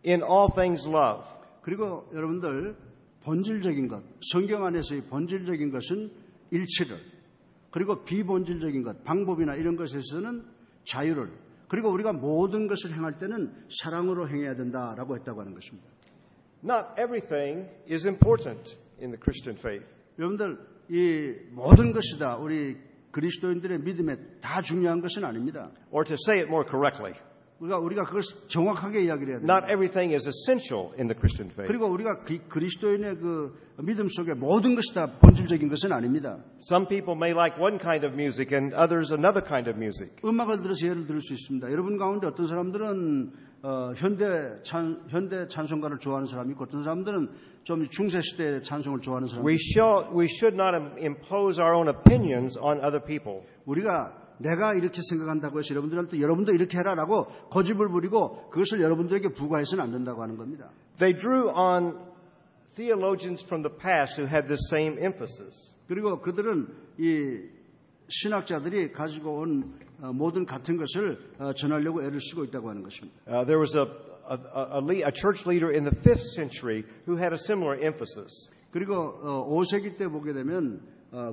In all things, love. 그리고 여러분들 본질적인 것, 성경 안에서의 본질적인 것은 일치를 그리고 비본질적인 것, 방법이나 이런 것에서는 자유를 그리고 우리가 모든 것을 행할 때는 사랑으로 행해야 된다라고 했다고 하는 것입니다. Not everything is important in the Christian faith. 여러분들 이 모든 것이 다 우리 그리스도인들의 믿음에 다 중요한 것은 아닙니다. Or to say it more correctly. 우리가 그걸 정확하게 이야기를 해야 됩니다. Not everything is essential in the Christian faith. 그리고 우리가 그리스도인의 그 믿음 속에 모든 것이 다 본질적인 것은 아닙니다. Some people may like one kind of music and others another kind of music. 음악을 들어서 예를 들을 수 있습니다. 여러분 가운데 어떤 사람들은 현대 찬송가를 좋아하는 사람이 있고 어떤 사람들은 좀 중세 시대의 찬송을 좋아하는 사람이 있습니다. We should not impose our own opinions on other people. 내가 이렇게 생각한다고 해서 여러분들한테 여러분도 이렇게 해라라고 고집을 부리고 그것을 여러분들에게 부과해서는 안 된다고 하는 겁니다. They drew on theologians from the past who had this same emphasis. 그리고 그들은 이 신학자들이 가지고 온 모든 같은 것을 전하려고 애를 쓰고 있다고 하는 것입니다. There was a church leader in the 5th century who had a similar emphasis. 그리고 5세기 때 보게 되면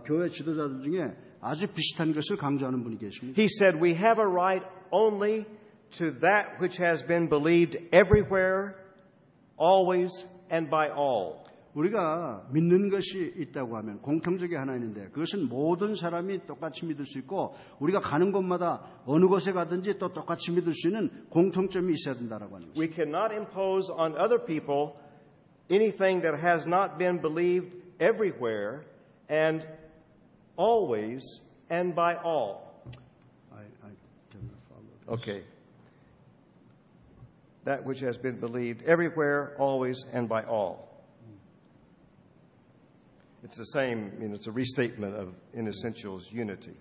교회 지도자들 중에 아주 비슷한 것을 강조하는 분이 계십니다. He said, we have a right only to that which has been believed everywhere, always, and by all. 우리가 믿는 것이 있다고 하면 공통적인 하나 있는데 그것은 모든 사람이 똑같이 믿을 수 있고 우리가 가는 곳마다 어느 곳에 가든지 또 똑같이 믿을 수 있는 공통점이 있어야 된다라고 하는 것입니다. We cannot impose on other people anything that has not been believed everywhere and always and by all. I cannot follow this. Okay. That which has been believed everywhere, always, and by all. It's the same, it's a restatement of in essentials unity.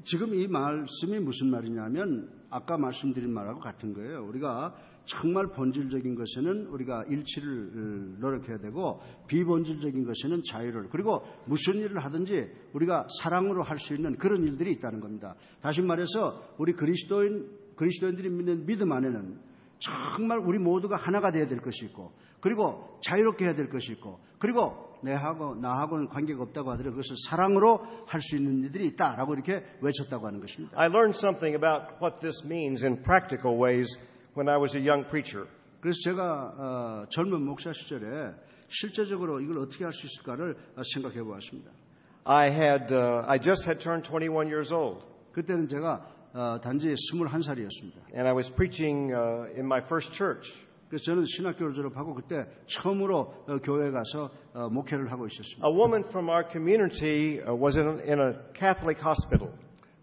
지금 이 말씀이 무슨 말이냐면 아까 말씀드린 말하고 같은 거예요. 우리가 정말 본질적인 것에는 우리가 일치를 노력해야 되고 비본질적인 것에는 자유를 그리고 무슨 일을 하든지 우리가 사랑으로 할 수 있는 그런 일들이 있다는 겁니다. 다시 말해서 우리 그리스도인들이 믿는 믿음 안에는 정말 우리 모두가 하나가 되어야 될 것이 있고 그리고 자유롭게 해야 될 것이 있고 그리고 나하고는 관계가 없다고 하더라도 그것을 사랑으로 할 수 있는 일들이 있다라고 이렇게 외쳤다고 하는 것입니다. I learned something about what this means in practical ways when I was a young preacher. 그래서 제가 젊은 목사 시절에 실제적으로 이걸 어떻게 할 수 있을까를 생각해 보았습니다. I just had turned 21 years old. 그때는 제가 단지 21살이었습니다. And I was preaching in my first church. 그래서 저는 신학교를 졸업하고 그때 처음으로 교회에 가서 목회를 하고 있었습니다. A woman from our community was in a Catholic hospital.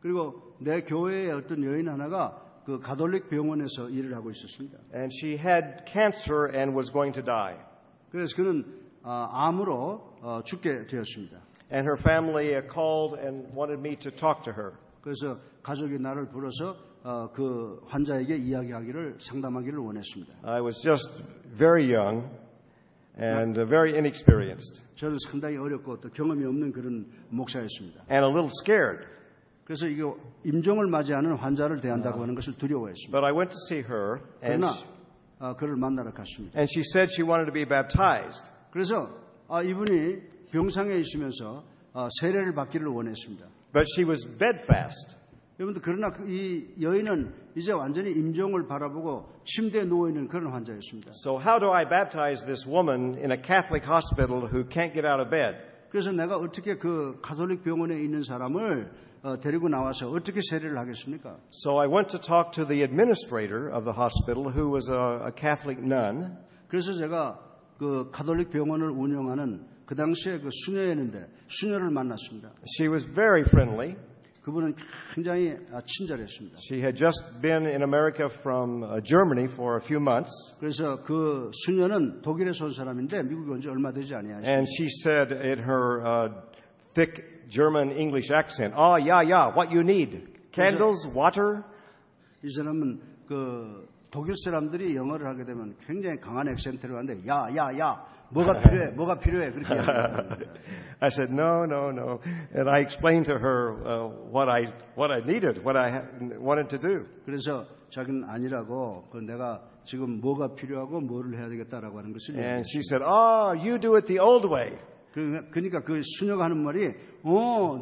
그리고 내 교회의 어떤 여인 하나가 그 가톨릭 병원에서 일을 하고 있었습니다. And she had cancer and was going to die. 그래서 그는 암으로 죽게 되었습니다. And her family called and wanted me to talk to her. 그래서 가족이 나를 불러서 그 환자에게 이야기하기를 상담하기를 원했습니다. I was just very young and very inexperienced. 저는 상당히 어렵고 또 경험이 없는 그런 목사였습니다. And a little scared. 그래서 이거 임종을 맞이하는 환자를 대한다고 하는 것을 두려워했습니다. But I went to see her and 그러나 그를 만나러 갔습니다. and she said she wanted to be baptized. 그래서 이분이 병상에 있으면서 세례를 받기를 원했습니다. But she was bedfast. 여러분들 그러나 이 여인은 이제 완전히 임종을 바라보고 침대에 누워 있는 그런 환자였습니다. So how do I baptize this woman in a Catholic hospital who can't get out of bed? 그래서 내가 어떻게 그 가톨릭 병원에 있는 사람을 데리고 나와서 어떻게 세례를 하겠습니까? So I went to talk to the administrator of the hospital who was a Catholic nun. 그래서 제가 그 가톨릭 병원을 운영하는 그 당시에 그 수녀였는데 수녀를 만났습니다. She was very friendly. 그분은 굉장히 친절했습니다. She had just been in America from Germany for a few months. 그래서 그 수녀는 독일에서 온 사람인데 미국에 온 지 얼마 되지 아니하십니다. And she said in her thick German English accent, yeah, what you need? Candles, water? 이 사람은 그 독일 사람들이 영어를 하게 되면 굉장히 강한 액센트로 하는데 야 뭐가 필요해 그렇게 얘기합니다. I said no, and I explained to her what I needed, what I wanted to do. 그래서 자기는 아니라고 내가 지금 뭐가 필요하고 뭐를 해야 되겠다라고 하는 것을 And she said, you do it the old way. 그러니까 그 수녀가 하는 말이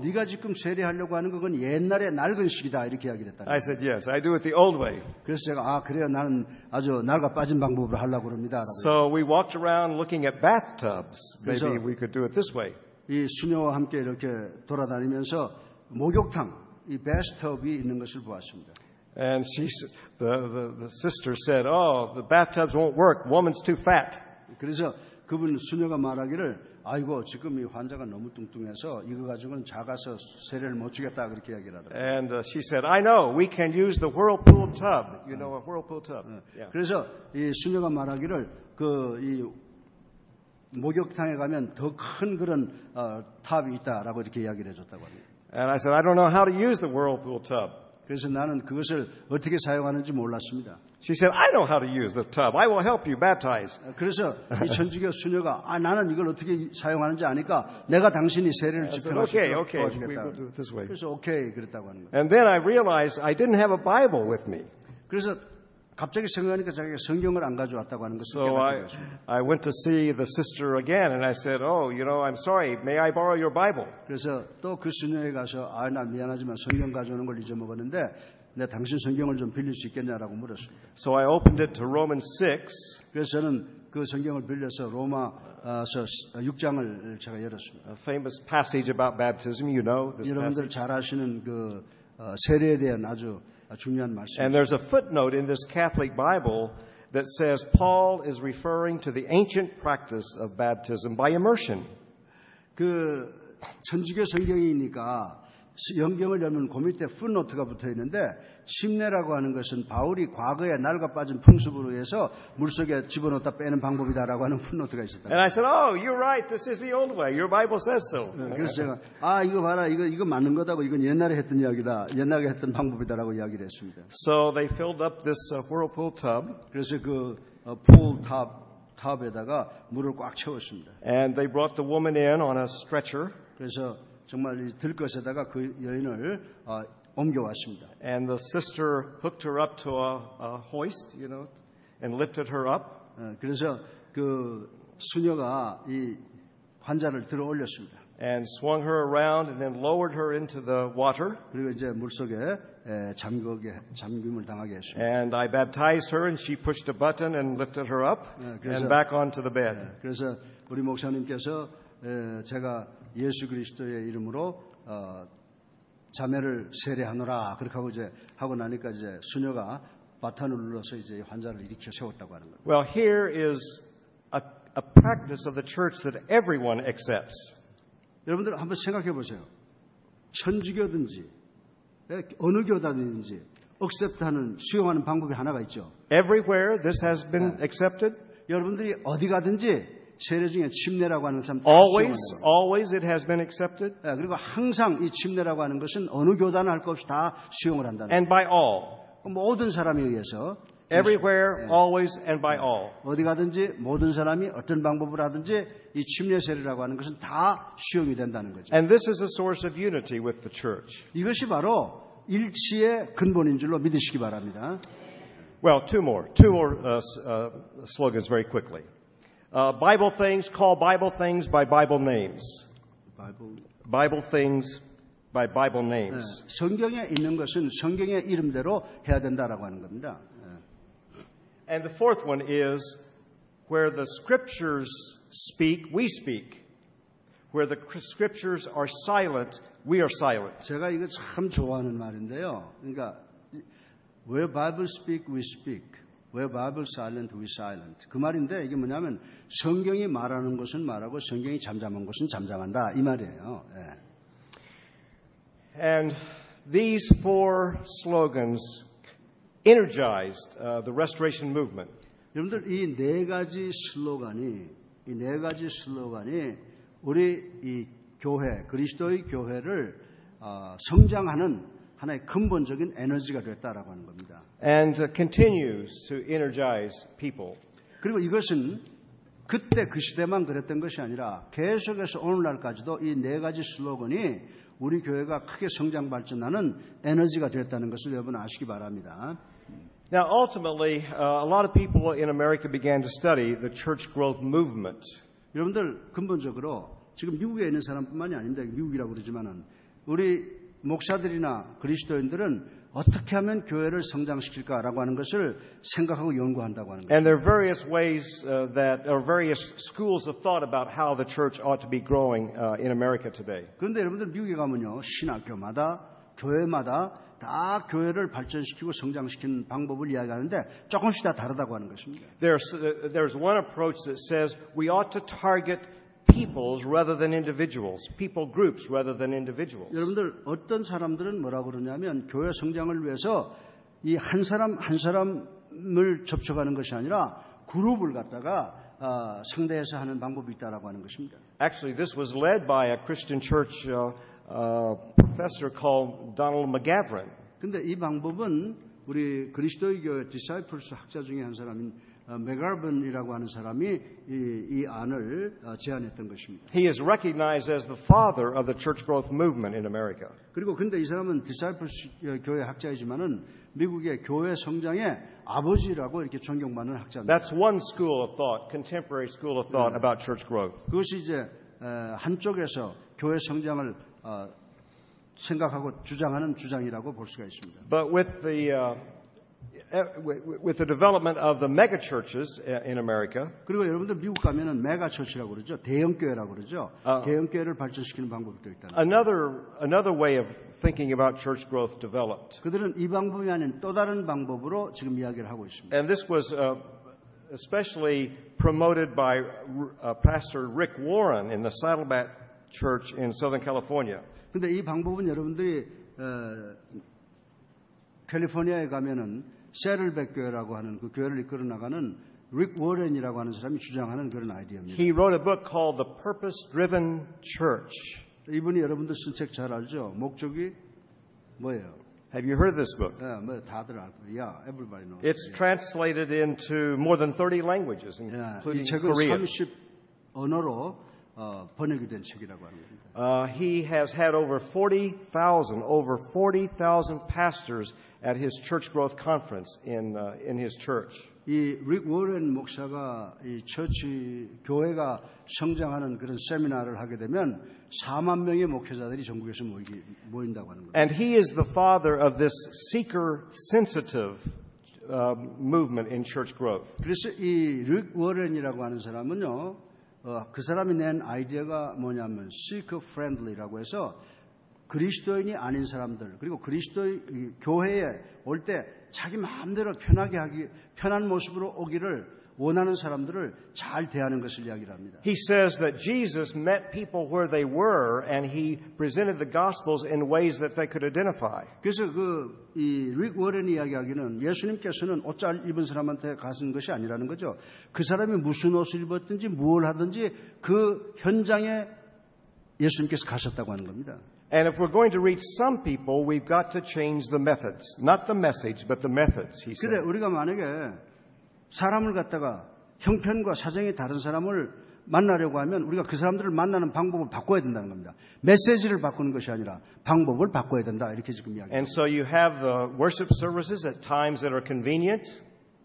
네가 지금 세례하려고 하는 건 옛날의 낡은 식이다 이렇게 이야기를 했다. I said, yes, I do it the old way. 그래서 제가 그래요 나는 아주 낡아 빠진 방법으로 하려고 합니다. So we walked around looking at bathtubs. Maybe we could do it this way. 이 수녀와 함께 이렇게 돌아다니면서 목욕탕, 이 bathtub이 있는 것을 보았습니다. And the sister said, the bathtubs won't work. Woman's too fat. 그래서 그분 수녀가 말하기를 아이고 지금 이 환자가 너무 뚱뚱해서 이거 가지고는 작아서 세례를 못 주겠다 그렇게 이야기를 하더라고요. And she said, I know, we can use the whirlpool tub. You know a whirlpool tub. Yeah. 그래서 이 수녀가 말하기를 이 목욕탕에 가면 더 큰 그런 탑이 있다라고 이렇게 이야기를 해줬다고 합니다. And I said, I don't know how to use the whirlpool tub. 그래서 나는 그것을 어떻게 사용하는지 몰랐습니다. She said, I know how to use the tub. I will help you baptize. 그래서 이 천주교 수녀가 나는 이걸 어떻게 사용하는지 아니까 내가 당신이 세례를 집행할 수 있도록 도와주겠다. 그래서 오케이 그랬다고 하는 거예요. And then I realized I didn't have a Bible with me. 그래서 갑자기 생각하니까 자기가 성경을 안 가져왔다고 하는 것을 So 깨닫게 되었습니다. I went to see the sister again, and I said, "Oh, I'm sorry. May I borrow your Bible?" 그래서 또 그 수녀에 가서 나 미안하지만 성경 가져오는 걸 잊어먹었는데 내 당신 성경을 좀 빌릴 수 있겠냐라고 물었습니다. So I opened it to Romans 6. 그래서 저는 그 성경을 빌려서 로마서 6장을 제가 열었습니다. A famous passage about baptism, you know this 여러분들 passage. 잘 아시는 그 세례에 대한 아주 중요한 말씀입니다. And there's a footnote in this Catholic Bible that says Paul is referring to the ancient practice of baptism by immersion. 그 천주교 성경이니까 영경을 열면 그 밑에 풋노트가 붙어 있는데 침례라고 하는 것은 바울이 과거에 낡아 빠진 풍습으로 해서 물속에 집어넣었다 빼는 방법이다라고 하는 풋노트가 있었다. And I said, "Oh, you're right. This is the old way. Your Bible says so." 그래서 제가 이거 봐라 이거 맞는 거다고 이건 옛날에 했던 이야기다 옛날에 했던 방법이다라고 이야기를 했습니다. So they filled up this whirlpool tub. 그래서 그 풀 탑에다가 물을 꽉 채웠습니다. And they brought the woman in on a stretcher. 그래서 정말 이 들것에다가 그 여인을 옮겨왔습니다. And the sister hooked her up to a hoist, and lifted her up. 그래서 그 수녀가 이 환자를 들어 올렸습니다. And swung her around and then lowered her into the water. 그리고 이제 물속에 잠김을 당하게 했습니다. And I baptized her and she pushed a button and lifted her up and back onto the bed. 그래서 우리 목사님께서 제가 예수 그리스도의 이름으로 자매를 세례하노라 그렇게 하고 이제 하고 나니까 이제 수녀가 바탄을 눌러서 이제 환자를 일으켜 세웠다고 하는 거예요. Well, here is a practice of the church that everyone accepts. 여러분들 한번 생각해 보세요. 천주교든지 어느 교단이든지 accept하는 수용하는 방법이 하나가 있죠. Everywhere this has been accepted. 여러분들이 어디 가든지 세례 중에 침례라고 하는 사람 always it has been accepted. 그리고 항상 이 침례라고 하는 것은 어느 교단을 할 것 없이 다 수용을 한다는 and by all. 모든 사람에 의해서 everywhere, always, and by all. 어디 가든지 모든 사람이 어떤 방법을 하든지 이 침례 세례라고 하는 것은 다 수용이 된다는 거죠. And this is a source of unity with the church. 이것이 바로 일치의 근본인 줄로 믿으시기 바랍니다. Well, two more slogans very quickly. Bible things, call Bible things by Bible names. Bible things by Bible names. 성경에 있는 것은 성경의 이름대로 해야 된다라고 하는 겁니다. And the fourth one is where the scriptures speak, we speak. Where the scriptures are silent, we are silent. 제가 이거 참 좋아하는 말인데요. 그러니까 where Bible speak, we speak. Where Bible silent, we silent. 그 말인데 이게 뭐냐면 성경이 말하는 것은 말하고 성경이 잠잠한 것은 잠잠한다 이 말이에요. And these four slogans energized the Restoration movement. 여러분들 이 네 가지 슬로건이 우리 이 교회 그리스도의 교회를 성장하는 하나의 근본적인 에너지가 됐다라고 하는 겁니다. And continues to energize people. 그리고 이것은 그때 그 시대만 그랬던 것이 아니라 계속해서 오늘날까지도 이 네 가지 슬로건이 우리 교회가 크게 성장 발전하는 에너지가 됐다는 것을 여러분 아시기 바랍니다. Now, ultimately, a lot of people in America began to study the church growth movement. 여러분들 근본적으로 지금 미국에 있는 사람뿐만이 아닙니다. 미국이라고 그러지만은 우리 목사들이나 그리스도인들은 어떻게 하면 교회를 성장시킬까라고 하는 것을 생각하고 연구한다고 하는 거예요. And there are various ways various schools of thought about how the church ought to be growing in America today. 그런데 여러분들 미국에 가면요, 신학교마다 교회마다 다 교회를 발전시키고 성장시키는 방법을 이야기하는데 조금씩 다 다르다고 하는 것입니다. There's one approach that says we ought to target peoples rather than individuals, people groups rather than individuals. 여러분들 어떤 사람들은 뭐라고 그러냐면 교회 성장을 위해서 이 한 사람 한 사람을 접촉하는 것이 아니라 그룹을 갖다가 상대해서 하는 방법이 있다라고 하는 것입니다. Actually, this was led by a Christian church professor called Donald McGavran. 근데 이 방법은 우리 그리스도의 교회 디사이플스 학자 중에 한 사람인 맥가번이라고 하는 사람이 이 안을 제안했던 것입니다. He is recognized as the father of the church growth movement in America. 그리고 근데 이 사람은 디사이플스 교회 학자이지만은 미국의 교회 성장의 아버지라고 이렇게 존경받는 학자입니다. That's one school of thought, contemporary school of thought about church growth. 그것이 이제 한쪽에서 교회 성장을 생각하고 주장하는 주장이라고 볼 수가 있습니다. But with the development of the mega churches in America, 그리고 여러분들 미국 가면은 메가 처치라고 그러죠. 대형 교회라고 그러죠. 대형 교회를 발전시키는 방법이 또 있다. another way of thinking about church growth developed. 그들은 이 방법이 아닌 또 다른 방법으로 지금 이야기를 하고 있습니다. And this was especially promoted by Pastor Rick Warren in the Saddleback Church in Southern California. 근데 이 방법은 여러분들이 캘리포니아에 가면은 세를백 교회라고 하는 그 교회를 이끌어 나가는 릭 워렌이라고 하는 사람이 주장하는 그런 아이디어입니다. He wrote a book called The Purpose-Driven Church. 이분이 여러분들 쓴 책 잘 알죠? 목적이 뭐예요? Have you heard this book? 뭐 다들 알고, yeah, everybody knows. It's translated into more than 30 languages, including 이 책은 Korean. 30 언어로 번역이 된 책이라고 합니다. He has had over 40,000 pastors at his church growth conference in his church. 이 릭 워렌 목사가 이 처치 교회가 성장하는 그런 세미나를 하게 되면 4만 명의 목회자들이 전국에서 모인다고 하는 겁니다. And he is the father of this seeker-sensitive movement in church growth. 그래서 이 릭 워렌이라고 하는 사람은요, 그 사람이 낸 아이디어가 뭐냐면 seeker friendly라고 해서 그리스도인이 아닌 사람들 그리고 그리스도의 교회에 올 때 자기 마음대로 편한 모습으로 오기를 원하는 사람들을 잘 대하는 것을 이야기를 합니다. He says that Jesus met people where they were and he presented the gospels in ways that they could identify. 그래서 이 릭 워렌이 이야기하기는 예수님께서는 옷잘 입은 사람한테 가신 것이 아니라는 거죠. 그 사람이 무슨 옷을 입었든지 뭘 하든지 그 현장에 예수님께서 가셨다고 하는 겁니다. And if we're going to reach some people, we've got to change the methods. Not the message, but the methods, he said. 근데 우리가 만약에 사람을 갖다가 형편과 사정이 다른 사람을 만나려고 하면 우리가 그 사람들을 만나는 방법을 바꿔야 된다는 겁니다. 메시지를 바꾸는 것이 아니라 방법을 바꿔야 된다. 이렇게 지금 이야기합니다. And so you have the worship services at times that are convenient.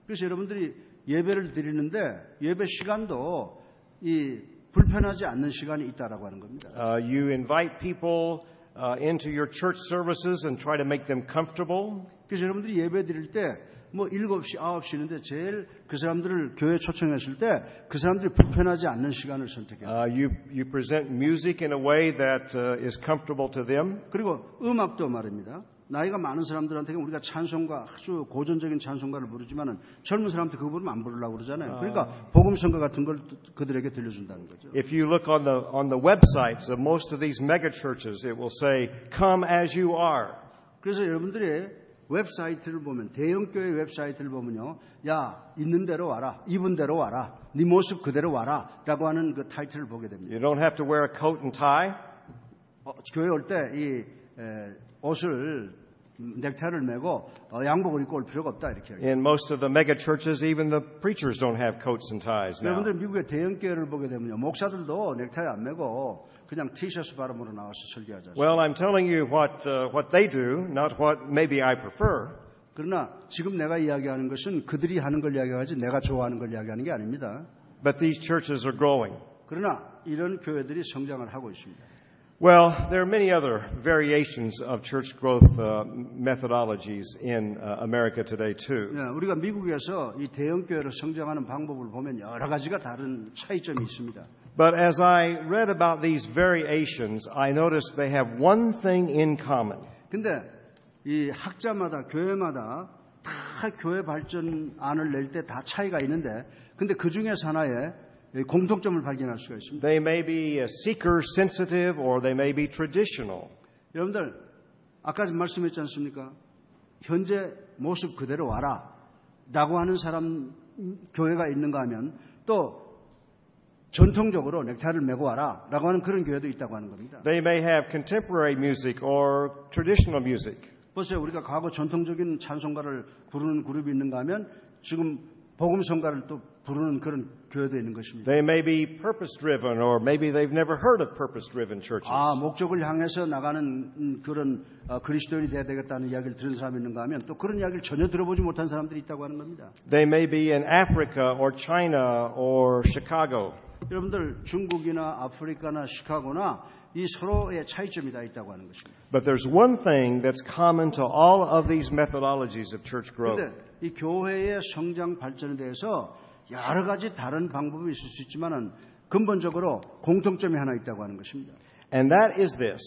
그래서 여러분들이 예배를 드리는데 예배 시간도 이 불편하지 않는 시간이 있다라고 하는 겁니다. You invite people into your church services and try to make them comfortable. 그래서 여러분들이 예배 드릴 때 뭐 7시, 9시인데 제일 그 사람들을 교회에 초청했을 때 그 사람들이 불편하지 않는 시간을 선택해요. You present music in a way that is comfortable to them. 그리고 음악도 말입니다. 나이가 많은 사람들한테는 우리가 찬송가 아주 고전적인 찬송가를 부르지만은 젊은 사람한테 그거 부르면 안 부르려고 그러잖아요. 그러니까 복음성가 같은 걸 그들에게 들려준다는 거죠. If you look on the websites of most of these mega churches, it will say, "Come as you are." 그래서 여러분들이 웹사이트를 보면 대형 교회 웹사이트를 보면요, 야 있는 대로 와라, 입은 대로 와라, 네 모습 그대로 와라라고 하는 그 타이틀을 보게 됩니다. You don't have to wear a coat and tie. 교회 올 때 이 옷을 넥타이를 메고 양복을 입고 올 필요가 없다 이렇게. In most of the mega churches, even the preachers don't have coats and ties now. 여러분들 미국의 대형 교회를 보게 되면요, 목사들도 넥타이 안 메고 그냥 티셔츠 바람으로 나와서 설교하자. Well, I'm telling you what they do, not what maybe I prefer. 그러나 지금 내가 이야기하는 것은 그들이 하는 걸 이야기하지 내가 좋아하는 걸 이야기하는 게 아닙니다. But these churches are growing. 그러나 이런 교회들이 성장을 하고 있습니다. Well, there are many other variations of church growth methodologies in America today too. 우리가 미국에서 이 대형 교회로 성장하는 방법을 보면 여러 가지가 다른 차이점이 있습니다. But as I read about these variations, I noticed they have one thing in common. 근데 이 학자마다 교회마다 다 교회 발전안을 낼 때 다 차이가 있는데 근데 그 중에서 하나의 공통점을 발견할 수가 있습니다. They may be seeker sensitive or they may be traditional. 여러분들 아까 말씀했지 않습니까? 현재 모습 그대로 와라 라고 하는 사람 교회가 있는가 하면 또 전통적으로 넥타이를 메고 와라 라고 하는 그런 교회도 있다고 하는 겁니다. They may have contemporary music or traditional music. 보세요. 우리가 과거 전통적인 찬송가를 부르는 그룹이 있는가 하면 지금 복음성가를 또 부르는 그런 교회도 있는 것입니다. They may be purpose-driven, or maybe they've never heard of purpose-driven churches. 목적을 향해서 나가는 그런 그리스도인이 돼야 되겠다는 이야기를 들은 사람이 있는가 하면 또 그런 이야기를 전혀 들어보지 못한 사람들이 있다고 하는 겁니다. They may be in Africa or China or Chicago. 여러분들 중국이나 아프리카나 시카고나 이 서로의 차이점이 다 있다고 하는 것입니다. But there's one thing that's common to all of these methodologies of church growth. 그런데 이 교회의 성장 발전에 대해서 여러 가지 다른 방법이 있을 수 있지만은 근본적으로 공통점이 하나 있다고 하는 것입니다. And that is this.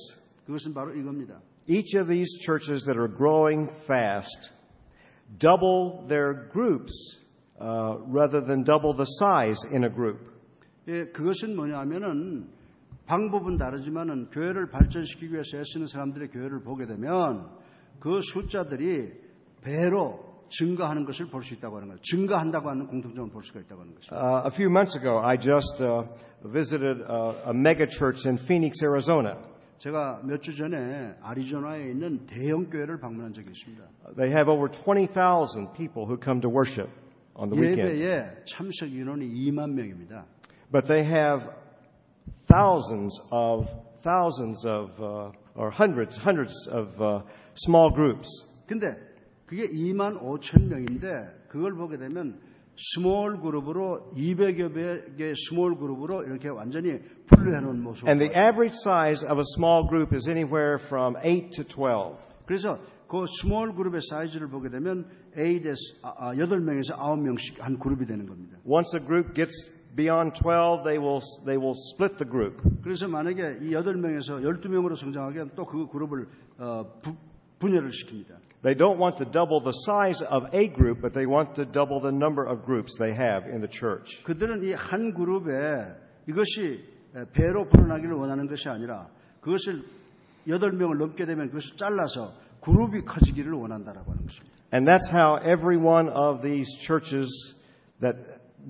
그것은 바로 이겁니다. Each of these churches that are growing fast double their groups rather than double the size in a group. 예, 그것은 뭐냐면은 방법은 다르지만은 교회를 발전시키기 위해서 애쓰는 사람들의 교회를 보게 되면 그 숫자들이 배로 증가하는 것을 볼 수 있다고 하는 거예요. 증가한다고 하는 공통점을 볼 수가 있다고 하는 것입니다. A few months ago, I just visited a mega church in Phoenix, Arizona. 제가 몇 주 전에 아리조나에 있는 대형 교회를 방문한 적이 있습니다. They have over 20,000 people who come to worship on the weekend. 예배에 참석 인원이 2만 명입니다. But they have thousands of or hundreds of small groups. 근데 그게 2만 5천 명인데 그걸 보게 되면 스몰 그룹으로 200여 개의 스몰 그룹으로 이렇게 완전히 분류해 놓은 모습. And the average size of a small group is anywhere from 8 to 12. 그래서 그 스몰 그룹의 사이즈를 보게 되면 8명에서 9명씩 한 그룹이 되는 겁니다. Once a group gets beyond 12, they will split the group. 그래서 만약에 이 8명에서 12명으로 성장하게 하면 또 그 그룹을 분열을 시킵니다. They don't want to double the size of a group, but they want to double the number of groups they have in the church. 그들은 이 한 그룹에 이것이 배로 불어나기를 원하는 것이 아니라 그것을 8명을 넘게 되면 그것을 잘라서 그룹이 커지기를 원한다라고 하는 것입니다. And that's how every one of these churches that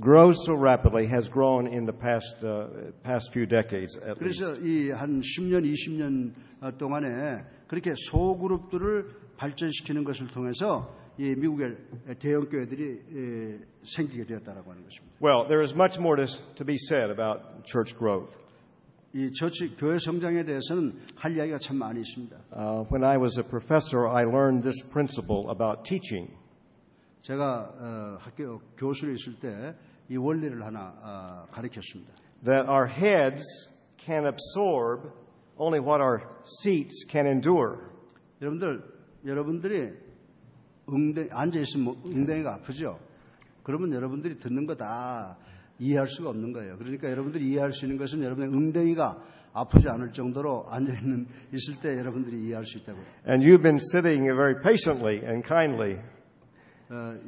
grows so rapidly has grown in the past few decades at least. 그래서 이 한 10년, 20년 동안에 그렇게 소그룹들을 발전시키는 것을 통해서 이 미국의 대형 교회들이 생기게 되었다라고 하는 것입니다. Well, there is much more to be said about church growth. 이 교회 성장에 대해서는 할 이야기가 참 많이 있습니다. When I was a professor, I learned this principle about teaching. 제가 학교 교수로 있을 때 이 원리를 하나 가르쳤습니다. That our heads can absorb only what our seats can endure. 여러분들이 앉아 있으면 엉덩이가 아프죠. 그러면 여러분들이 듣는 거 다 이해할 수가 없는 거예요. 그러니까 여러분들이 이해할 수 있는 것은 여러분의 엉덩이가 아프지 않을 정도로 있을 때 여러분들이 이해할 수 있다고요. And you've been sitting very patiently and kindly.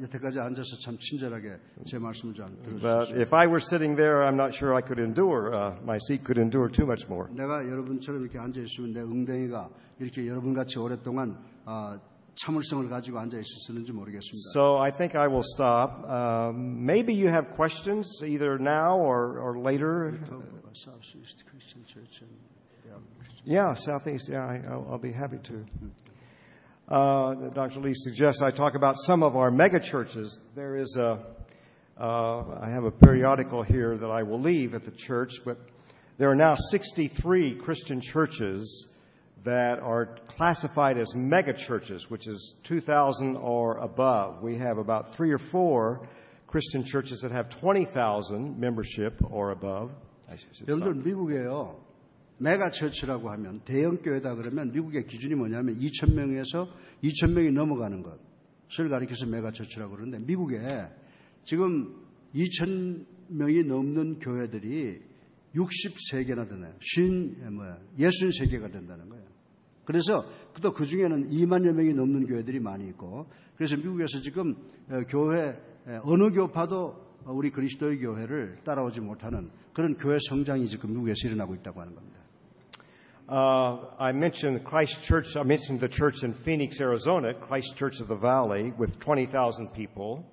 여태까지 앉아서 참 친절하게 제 말씀을 좀 But 들어주십시오. if I were sitting there, I'm not sure I could endure. My seat could endure too much more. 내가 여러분처럼 이렇게 앉아 있으면 내 엉덩이가 이렇게 여러분같이 오랫동안 참을성을 가지고 앉아 있었는지 모르겠습니다. So I think I will stop. Maybe you have questions either now or later. Southeast Christian Church and Yeah, Southeast. Yeah, I'll be happy to. Dr. Lee suggests I talk about some of our mega churches. There is I have a periodical here that I will leave at the church, but there are now 63 Christian churches that are classified as mega churches, which is 2,000 or above. We have about 3 or 4 Christian churches that have 20,000 membership or above. 여러분들 미국에요. 메가 처치라고 하면 대형 교회다 그러면 미국의 기준이 뭐냐면 2,000명에서 2,000명이 넘어가는 것을 가리켜서 메가 처치라고 그러는데 미국에 지금 2,000명이 넘는 교회들이 63개나 되나요? 63개가 된다는 거예요. 그래서 또 그 중에는 2만여 명이 넘는 교회들이 많이 있고 그래서 미국에서 지금 교회 어느 교파도 우리 그리스도의 교회를 따라오지 못하는 그런 교회 성장이 지금 미국에서 일어나고 있다고 하는 겁니다. I mentioned Christ Church. I mentioned the church in Phoenix, Arizona, Christ Church of the Valley, with 20,000 people.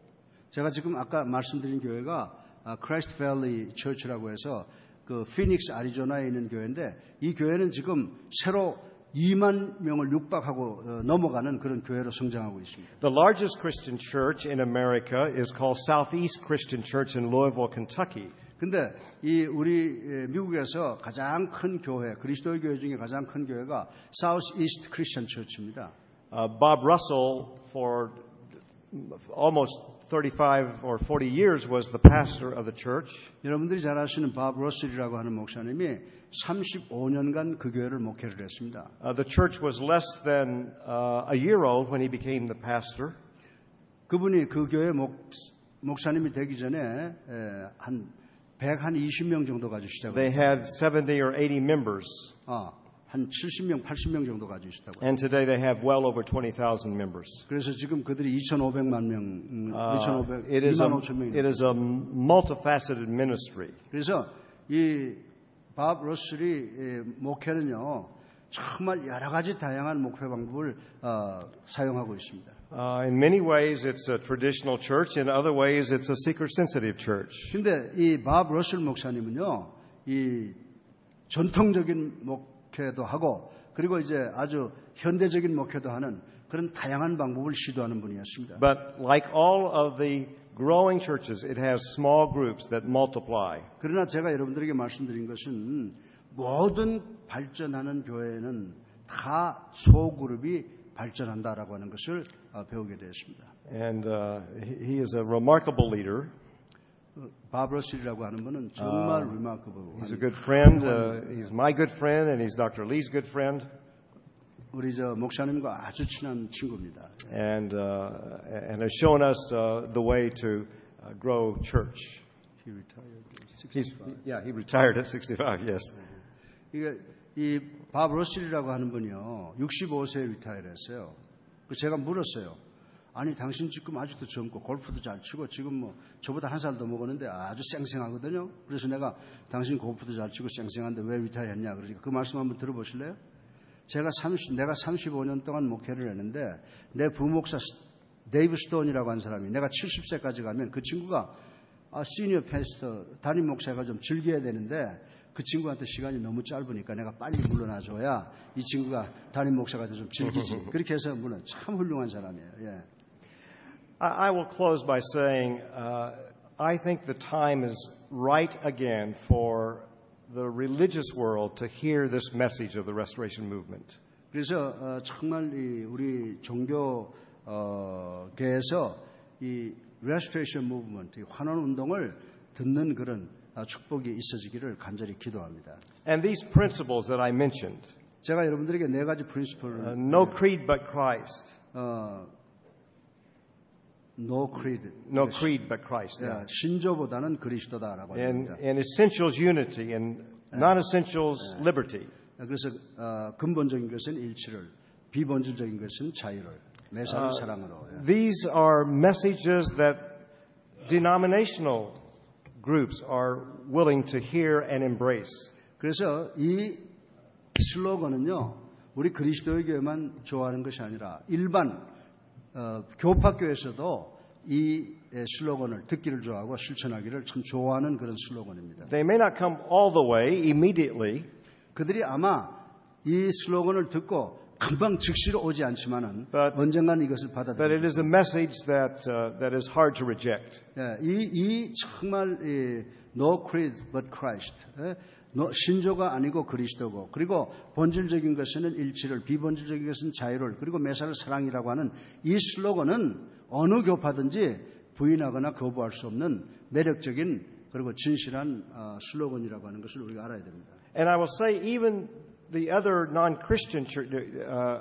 제가 지금 아까 말씀드린 교회가 크라이스트 밸리 처치라고 해서 그 피닉스 아리조나에 있는 교회인데 이 교회는 지금 새로 2만 명을 육박하고 넘어가는 그런 교회로 성장하고 있습니다. The largest Christian church in America is called Southeast Christian Church in Louisville, Kentucky. 근데 이 우리 미국에서 가장 큰 교회, 그리스도의 교회 중에 가장 큰 교회가 Southeast Christian Church입니다. Bob Russell, for almost 35 or 40 years, was the pastor of the church. 여러분들이 잘 아시는 밥 러셀이라고 하는 목사님이 35년간 그 교회를 목회를 했습니다. The church was less than a year old when he became the pastor. 그분이 그 교회 목사님이 되기 전에 한 120명 정도 가지고 시작을 They had 70 or 80 members. 한 70명, 80명 정도 가지고 있다고. And today they have well over 20,000 members. 그래서 지금 그들이 2,500만 명, 2,500, It is 2만 5천 명. it is a multifaceted ministry. 그래서 이 밥 러셀이 목회는요, 정말 여러 가지 다양한 목회 방법을 사용하고 있습니다. In many ways, it's a traditional church. In other ways, it's a seeker-sensitive church. 근데 이 밥 러셀 목사님은요, 이 전통적인 목회도 하고, 그리고 이제 아주 현대적인 목회도 하는 그런 다양한 방법을 시도하는 분이었습니다. But like all of the growing churches, it has small groups that multiply. 그러나 제가 여러분들에게 말씀드린 것은 모든 발전하는 교회는 다 소그룹이 발전한다라고 하는 것을 배우게 되었습니다. And he is a remarkable leader. 밥 러셀이라고 하는 분은 정말 remarkable. He's a good friend. He's my good friend, and he's Dr. Lee's good friend. 우리 저 목사님과 아주 친한 친구입니다. And has shown us the way to grow church. He retired at 65. He retired at 65. Yes. 이게 이 밥 러셀이라고 하는 분이요, 65세에 리타이어했어요. 제가 물었어요. 아니 당신 지금 아직도 젊고 골프도 잘 치고 지금 뭐 저보다 한 살 더 먹었는데 아주 쌩쌩하거든요. 그래서 내가 당신 골프도 잘 치고 쌩쌩한데 왜 리타이어했냐 그러니까 그 말씀 한번 들어보실래요? 내가 35년 동안 목회를 했는데 내 부목사 데이브 스톤이라고 하는 사람이 내가 70세까지 가면 그 친구가 시니어 패스터 담임 목사가 좀 즐겨야 되는데 그 친구한테 시간이 너무 짧으니까 내가 빨리 물러나줘야 이 친구가 담임 목사가 좀 즐기지. 그렇게 해서 물론 참 훌륭한 사람이에요. 예. I will close by saying I think the time is right again for the religious world to hear this message of the Restoration Movement. 그래서 정말 우리 종교계에서 이 Restoration Movement, 이 환원 운동을 듣는 그런 축복이 있어지기를 간절히 기도합니다. And these principles that I mentioned. 제가 여러분들에게 네 가지 프린시플을 No creed but Christ. No creed. No creed but Christ. Yeah. 신조보다는 그리스도다라고 합니다. And essentials unity and non-essentials liberty. 그래서 근본적인 것은 일치를, 비본질적인 것은 자유를, 매사를 사랑으로. These are messages that denominational groups are willing to hear and embrace. 그래서 이 슬로건은요, 우리 그리스도의 교회만 좋아하는 것이 아니라 일반 교파교에서도 이 슬로건을 듣기를 좋아하고 실천하기를 참 좋아하는 그런 슬로건입니다. They may not come all the way immediately. 그들이 아마 이 슬로건을 듣고 금방 즉시로 오지 않지만은 언젠간 이것을 받아들입니다. But it is a message that is hard to reject. 이 정말 no creed but Christ. 신조가 아니고 그리스도고, 그리고 본질적인 것은 일치를, 비본질적인 것은 자유를, 그리고 매사를 사랑이라고 하는 이 슬로건은 어느 교파든지 부인하거나 거부할 수 없는 매력적인 그리고 진실한 슬로건이라고 하는 것을 우리가 알아야 됩니다. And I will say even the other non-Christian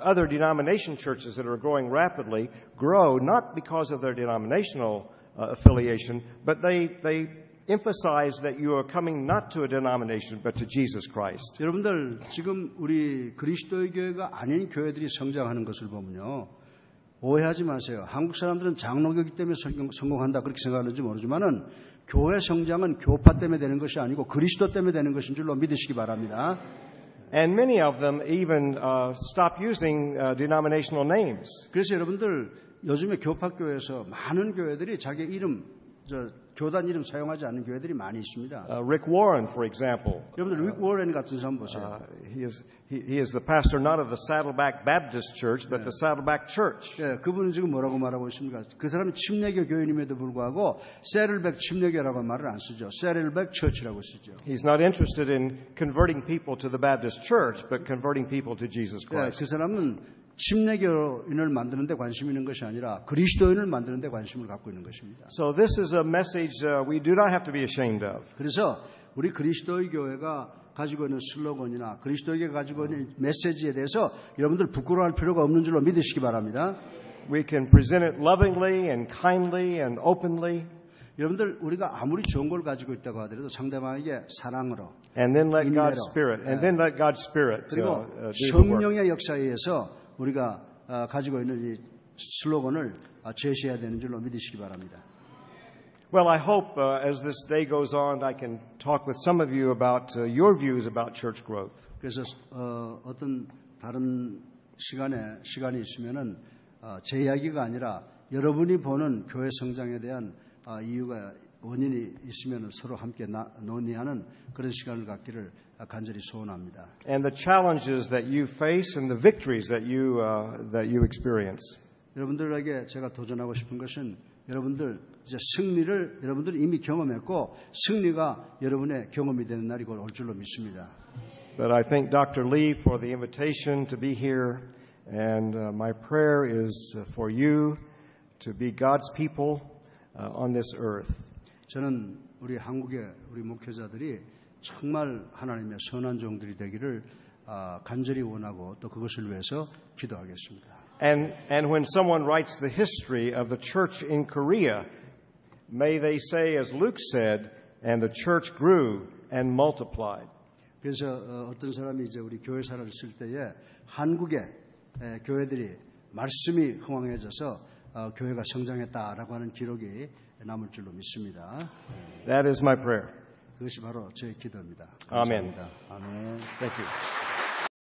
other denomination churches that are growing rapidly grow not because of their denominational affiliation, but they emphasize that you are coming not to a denomination but to Jesus Christ. 여러분들 지금 우리 그리스도의 교회가 아닌 교회들이 성장하는 것을 보면요, 오해하지 마세요. 한국 사람들은 장로교기 때문에 성공한다 그렇게 생각하는지 모르지만은 교회 성장은 교파 때문에 되는 것이 아니고 그리스도 때문에 되는 것인 줄로 믿으시기 바랍니다. And many of them even stop using denominational names. 그래서 여러분들 요즘에 교파교회에서 많은 교회들이 자기 이름 교단 이름 사용하지 않는 교회들이 많이 있습니다. Rick Warren, for example. 여러분들 릭 워렌 같은 사람 보세요. He is the pastor not of the Saddleback Baptist Church, but the Saddleback Church. 예, 그분은 지금 뭐라고 말하고 있습니까? 그 사람이 침례교 교인임에도 불구하고 세를백 침례교라고 말을 안 쓰죠. 세를백 처치라고 쓰죠. He's not interested in converting people to the Baptist Church, but converting people to Jesus 예, Christ. 그 사람은 침례교인을 만드는 데 관심이 있는 것이 아니라 그리스도인을 만드는 데 관심을 갖고 있는 것입니다. So this is a message we do not have to be ashamed of. 그래서 우리 그리스도의 교회가 가지고 있는 슬로건이나 그리스도에게 가지고 있는 메시지에 대해서 여러분들 부끄러워할 필요가 없는 줄로 믿으시기 바랍니다. We can present it lovingly and kindly and openly. 여러분들 우리가 아무리 좋은 걸 가지고 있다고 하더라도 상대방에게 사랑으로 And then let 인내로, God's Spirit, and then let God's Spirit 그리고 do the work. 성령의 역사에 의해서 우리가 가지고 있는 이 슬로건을 제시해야 되는 줄로 믿으시기 바랍니다. Well, I hope as this day goes on, I can talk with some of you about your views about church growth. 그래서 어떤 다른 시간이 있으면은 제 이야기가 아니라 여러분이 보는 교회 성장에 대한 이유가 원인이 있으면 서로 함께 논의하는 그런 시간을 갖기를 간절히 소원합니다. And the challenges that you face and the victories that you experience. 여러분들에게 제가 도전하고 싶은 것은 여러분들 이제 승리를 여러분들이 이미 경험했고 승리가 여러분의 경험이 되는 날이 곧 올 줄로 믿습니다. But I thank Dr. Lee for the invitation to be here, and my prayer is for you to be God's people on this earth. 저는 우리 한국의 우리 목회자들이 정말 하나님의 선한 종들이 되기를 간절히 원하고 또 그것을 위해서 기도하겠습니다. And when someone writes the history of the church in Korea, may they say, as Luke said, and the church grew and multiplied. 그래서 어떤 사람이 이제 우리 교회사를 쓸 때에 한국의 교회들이 말씀이 흥왕해져서 교회가 성장했다라고 하는 기록이 남을 줄로 믿습니다. That is my prayer. 그것이 바로 저의 기도입니다. 아멘. 감사합니다. 아멘. Thank you.